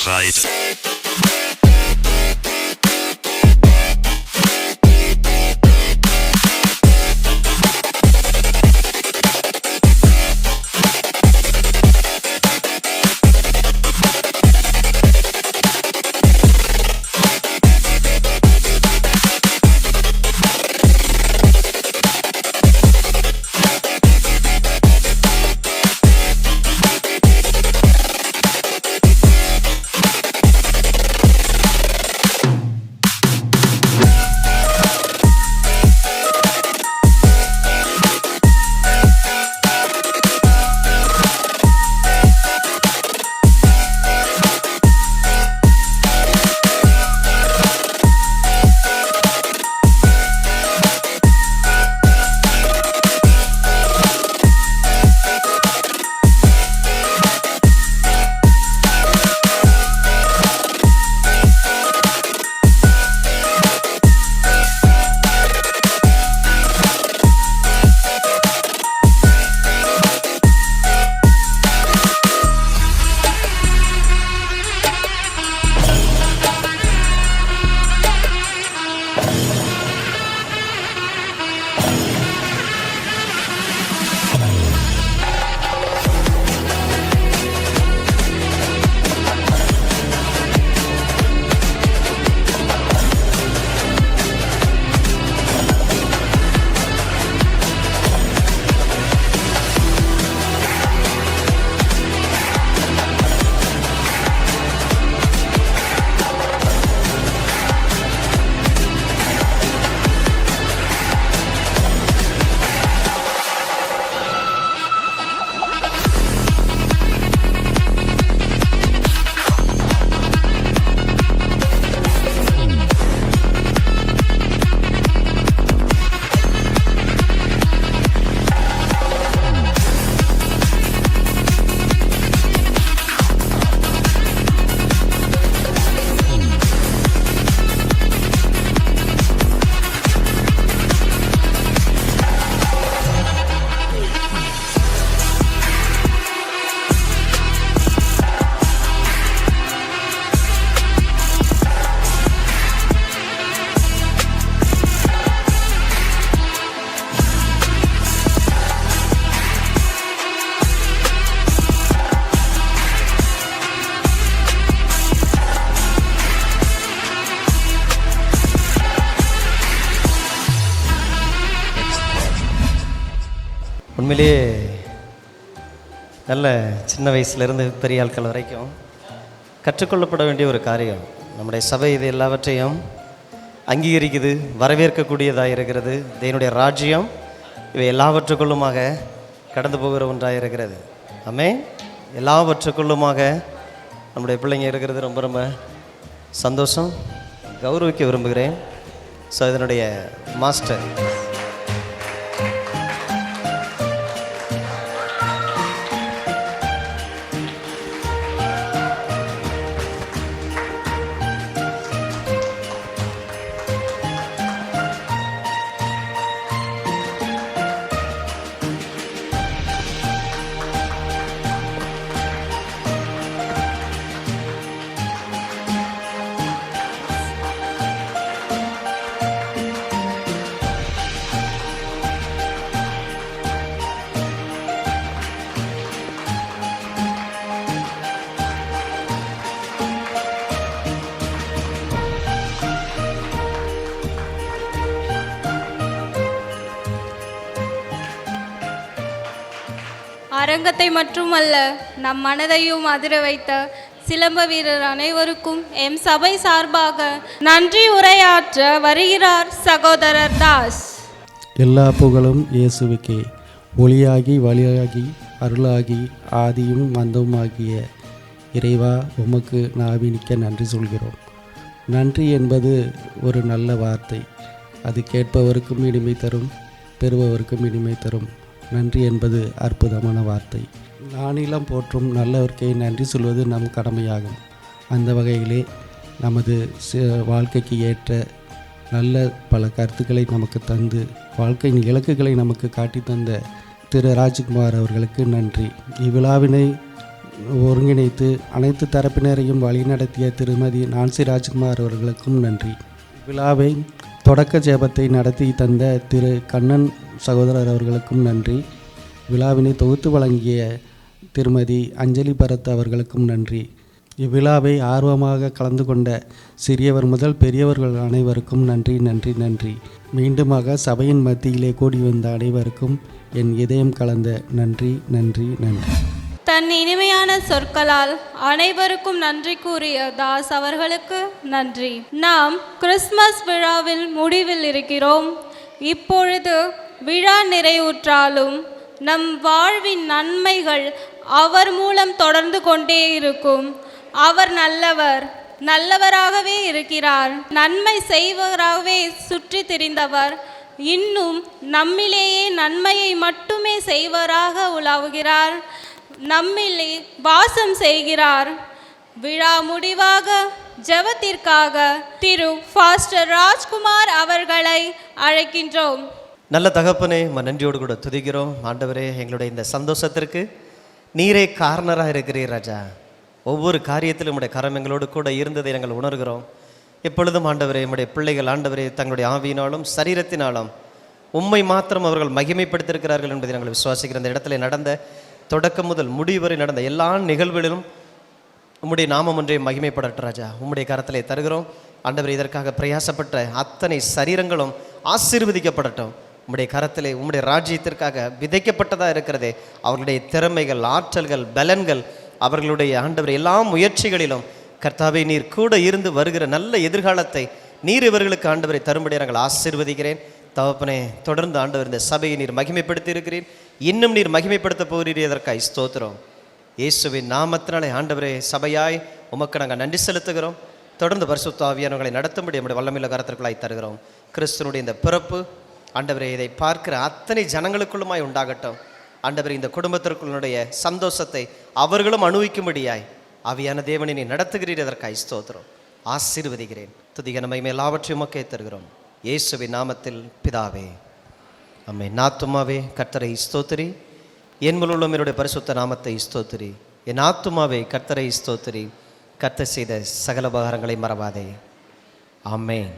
Zeit. உண்மையிலேயே நல்ல சின்ன வயசுலேருந்து பெரிய ஆட்கள் வரைக்கும் கற்றுக்கொள்ளப்பட வேண்டிய ஒரு காரியம். நம்முடைய சபை இது எல்லாவற்றையும் அங்கீகரிக்குது, வரவேற்கக்கூடியதாக இருக்கிறது. தேவனுடைய ராஜ்யம் இவை எல்லாவற்றுக்குள்ளுமாக கடந்து போகிற ஒன்றாக இருக்கிறது. ஆமென். எல்லாவற்றுக்குள்ளுமாக நம்முடைய பிள்ளைங்க இருக்கிறது ரொம்ப ரொம்ப சந்தோஷம். கௌரவிக்க விரும்புகிறேன். ஸோ இதனுடைய மாஸ்டர் அரங்கத்தை மட்டுமல்ல நம் மனதையும் அதிர வைத்த சிலம்ப வீரர் அனைவருக்கும் எம் சபை சார்பாக நன்றி உரையாற்ற வருகிறார் சகோதரர் தாஸ். எல்லா புகழும் இயேசுவுக்கே. ஒளியாகி வழியாகி அருளாகி ஆதியும் மந்தவுமாகிய இறைவா, உமக்கு நாவினிக்க நன்றி சொல்கிறோம். நன்றி என்பது ஒரு நல்ல வார்த்தை. அது கேட்பவருக்கும் இனிமை தரும், பெறுபவருக்கும் இனிமை தரும். நன்றி என்பது அற்புதமான வார்த்தை. நானிலம் போற்றும் நல்லவர்க்கே நன்றி சொல்வது நம் கடமையாகும். அந்த வகையிலே நமது வாழ்க்கைக்கு ஏற்ற நல்ல பல கருத்துக்களை நமக்கு தந்து வாழ்க்கையின் இலக்குகளை நமக்கு காட்டி தந்த திரு ராஜ்குமார் அவர்களுக்கு நன்றி. இவ்விழாவினை ஒருங்கிணைத்து அனைத்து தரப்பினரையும் வழிநடத்திய திருமதி நான்சி ராஜ்குமார் அவர்களுக்கும் நன்றி. விழாவை தொடக்க ஜெபத்தை நடத்தி தந்த திரு கண்ணன் சகோதரர் அவர்களுக்கும் நன்றி. விழாவினை தொகுத்து வழங்கிய திருமதி அஞ்சலி பரத் அவர்களுக்கும் நன்றி. இவ்விழாவை ஆர்வமாக கலந்து கொண்ட சிறியவர் முதல் பெரியவர்கள் அனைவருக்கும் நன்றி நன்றி நன்றி. மீண்டுமாக சபையின் மத்தியிலே கூடி வந்த அனைவருக்கும் என் இதயம் கலந்த நன்றி நன்றி நன்றி. தன் இனிமையான சொற்களால் அனைவருக்கும் நன்றி கூறிய தாஸ் அவர்களுக்கு நன்றி. நாம் கிறிஸ்மஸ் விழாவில் முடிவில் இருக்கிறோம். இப்பொழுது விழா நிறைவுற்றாலும் நம் வாழ்வின் நன்மைகள் அவர் மூலம் தொடர்ந்து கொண்டே இருக்கும். அவர் நல்லவராகவே இருக்கிறார். நன்மை செய்வராகவே சுற்றி திரிந்தவர் இன்னும் நம்மிலேயே நன்மையை மட்டுமே செய்வராக உலாவுகிறார். நம்மிலே வாசம் செய்கிறார். விழா முடிவாக ஜெபத்திற்காக திரு பாஸ்டர் ராஜ்குமார் அவர்களை அழைக்கின்றோம். நல்ல தகப்பனே, நன்றியோடு கூட துதிக்கிறோம். ஆண்டவரே, எங்களுடைய இந்த சந்தோஷத்திற்கு நீரே காரணராக இருக்கிறீர் ராஜா. ஒவ்வொரு காரியத்திலும் உடைய கரம் எங்களோடு கூட இருந்ததை நாங்கள் உணர்கிறோம். எப்பொழுதும் ஆண்டவரே, நம்முடைய பிள்ளைகள் ஆண்டவரே தங்களுடைய ஆவியினாலும் சரீரத்தினாலும் உம்மை மாத்திரம் அவர்கள் மகிமைப்படுத்தியிருக்கிறார்கள் என்பதை நாங்கள் விசுவாசிக்கிற இந்த இடத்துல நடந்த தொடக்கம் முதல் முடிவு வரை நடந்த எல்லா நிகழ்வுகளிலும் உம்முடைய நாமம் ஒன்றே மகிமைப்படட்டும் ராஜா. உம்முடைய கரத்திலே தருகிறோம் ஆண்டவரே. இதற்காக பிரயாசப்பட்ட அத்தனை சரீரங்களும் ஆசீர்வதிக்கப்படட்டும். உம்முடைய கரத்திலே உம்முடைய ராஜ்யத்திற்காக விதைக்கப்பட்டதாக இருக்கிறதே அவர்களுடைய திறமைகள், ஆற்றல்கள், பலன்கள், அவர்களுடைய ஆண்டவர் எல்லா முயற்சிகளிலும் கர்த்தாவே நீர் கூட இருந்து வருகிற நல்ல எதிர்காலத்தை நீர் இவர்களுக்கு ஆண்டவரை தரும்படி நாங்கள் ஆசீர்வதிக்கிறேன். தகப்பனே, தொடர்ந்து ஆண்டவர் இந்த சபையை நீர் மகிமைப்படுத்தி இருக்கிறீர். இன்னும் நீர் மகிமைப்படுத்த போகிறீர். இதற்காக ஸ்தோத்திரம். இயேசுவின் நாமத்தினாலே ஆண்டவரே, சபையாய் உமக்கு நாங்கள் நன்றி செலுத்துகிறோம். தொடர்ந்து பரிசுத்த ஆவியானவர்களை நடத்தும்படி நம்முடைய வல்லமையுள்ள கரத்திற்குள்ளாய் தருகிறோம். கிறிஸ்துவனுடைய இந்த பிறப்பு ஆண்டவரே இதை பார்க்கிற அத்தனை ஜனங்களுக்குள்ளுமாய் உண்டாகட்டும். ஆண்டவரே, இந்த குடும்பத்திற்குள்ளுடைய சந்தோஷத்தை அவர்களும் அனுபவிக்கும்படியாய் ஆவியான தேவனை நீ நடத்துகிறீர். இதற்காக ஸ்தோத்திரம். ஆசீர்வதிக்கிறேன். துதிக நன்மை எல்லாவற்றையும் உமக்கே தருகிறோம். இயேசுவின் நாமத்தில் பிதாவே, ஆமென். ஆத்துமாவே கர்த்தரை ஸ்தோத்திரி, என் முழுவதும் என்னுடைய பரிசுத்த நாமத்தை ஸ்தோத்திரி. என் ஆத்துமாவே கர்த்தரை ஸ்தோத்திரி, கர்த்தர் செய்த சகல உபகாரங்களை மறவாதே. ஆமென்.